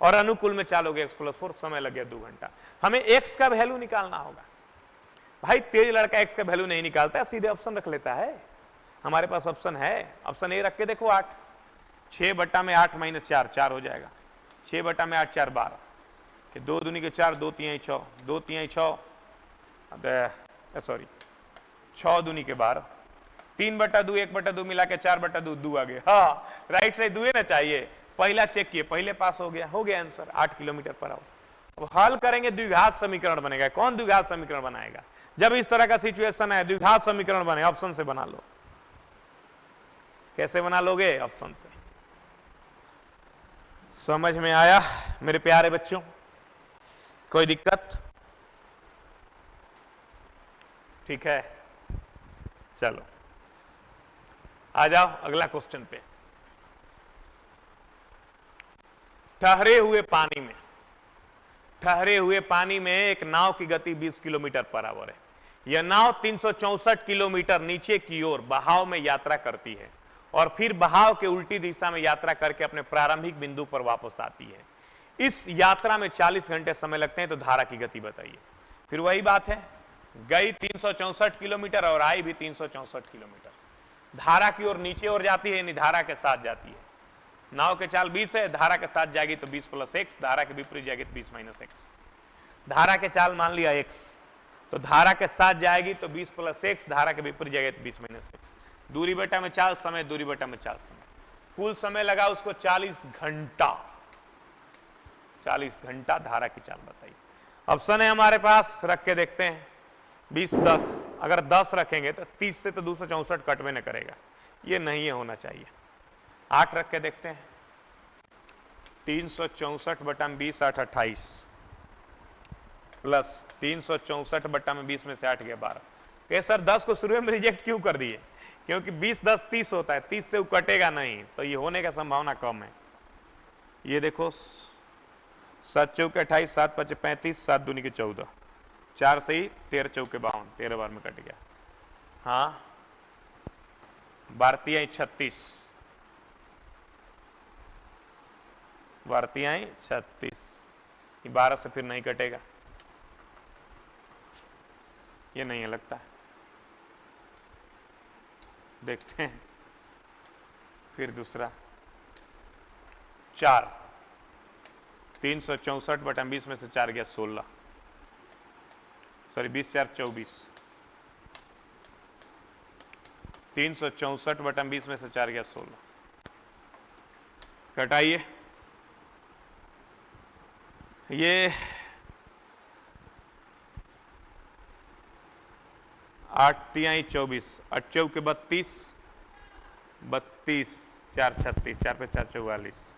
और अनुकूल में चाल हो गया x+4, समय लग गया 2 घंटा। हमें x का वैल्यू निकालना होगा। भाई तेज लड़का x का वैल्यू नहीं निकालता है, सीधे ऑप्शन रख लेता है। हमारे पास ऑप्शन है, ऑप्शन ए रख के देखो 8। 6 बटा में 8 - 4, 4 हो जाएगा। 6 बटा में 8 4 12, 2 दूनी के 4, 2 तिहाई 6, 2 तिहाई 6, सॉरी 6 दूनी के 12, 3 बटा 2 1 बटा 2 मिला के 4 बटा 2 2 आ गया। हाँ राइट साइड 2 ना चाहिए, पहला चेक किए, पहले पास हो गया आंसर 8 किलोमीटर पर आवर। अब हल करेंगे, द्विघात समीकरण बनेगा। कौन द्विघात समीकरण बनाएगा? जब इस तरह का सिचुएशन है, द्विघात समीकरण बने, ऑप्शन से बना लो। कैसे बना लोगे? ऑप्शन से। समझ में आया मेरे प्यारे बच्चों? कोई दिक्कत? ठीक है, चलो आ जाओ अगला क्वेश्चन पे। ठहरे हुए पानी में एक नाव की गति 20 किलोमीटर पर आवर है। यह नाव 364 किलोमीटर नीचे की ओर बहाव में यात्रा करती है और फिर बहाव के उल्टी दिशा में यात्रा करके अपने प्रारंभिक बिंदु पर वापस आती है। इस यात्रा में 40 घंटे समय लगते हैं, तो धारा की गति बताइए। फिर वही बात है, गई 364 किलोमीटर और आई भी 364 किलोमीटर। धारा की ओर नीचे ओर जाती है, यानी धारा के साथ जाती है। नाव के चाल 20 है, धारा के साथ जाएगी तो 20 + x, धारा के विपरीत जाएगी तो 20 - x। धारा के चाल मान लिया x, तो धारा के साथ जाएगी तो 20 + x, धारा के विपरीत जाएगी तो 20 - x। दूरी बटा में चाल समय, दूरी बटा में चाल समय, कुल समय लगा उसको 40 घंटा। 40 घंटा धारा की चाल बताइए। ऑप्शन है हमारे पास, रख के देखते हैं। 20 10, अगर 10 रखेंगे तो 30 से तो 264 कटवे न करेगा, ये नहीं है, होना चाहिए। 8 रख के देखते हैं। 364 बटा में 20 8 28 प्लस 364 बटा में 20 में से 8 गया 12। कहे सर 10 को शुरू में रिजेक्ट क्यों कर दिए? क्योंकि 20 10 30 होता है, 30 से वो कटेगा नहीं, तो ये होने का संभावना कम है। ये देखो 7 चौके 28, 7 5 35, 7 दूनी के 14, 4 से ही 13 चौके 52, 13 बार में कट गया। हाँ 12 36, 12 36, 12 से फिर नहीं कटेगा, ये नहीं है लगता है। देखते हैं फिर दूसरा 4, 364 बटा 20 में से 4 गया 16, सॉरी 20 4 24, 364 बटा 20 में से 4 गया 16, घटाइए। ये 8 तिहाई 24, 8 चौके 32, 32 4 36, 4 पे 4 44,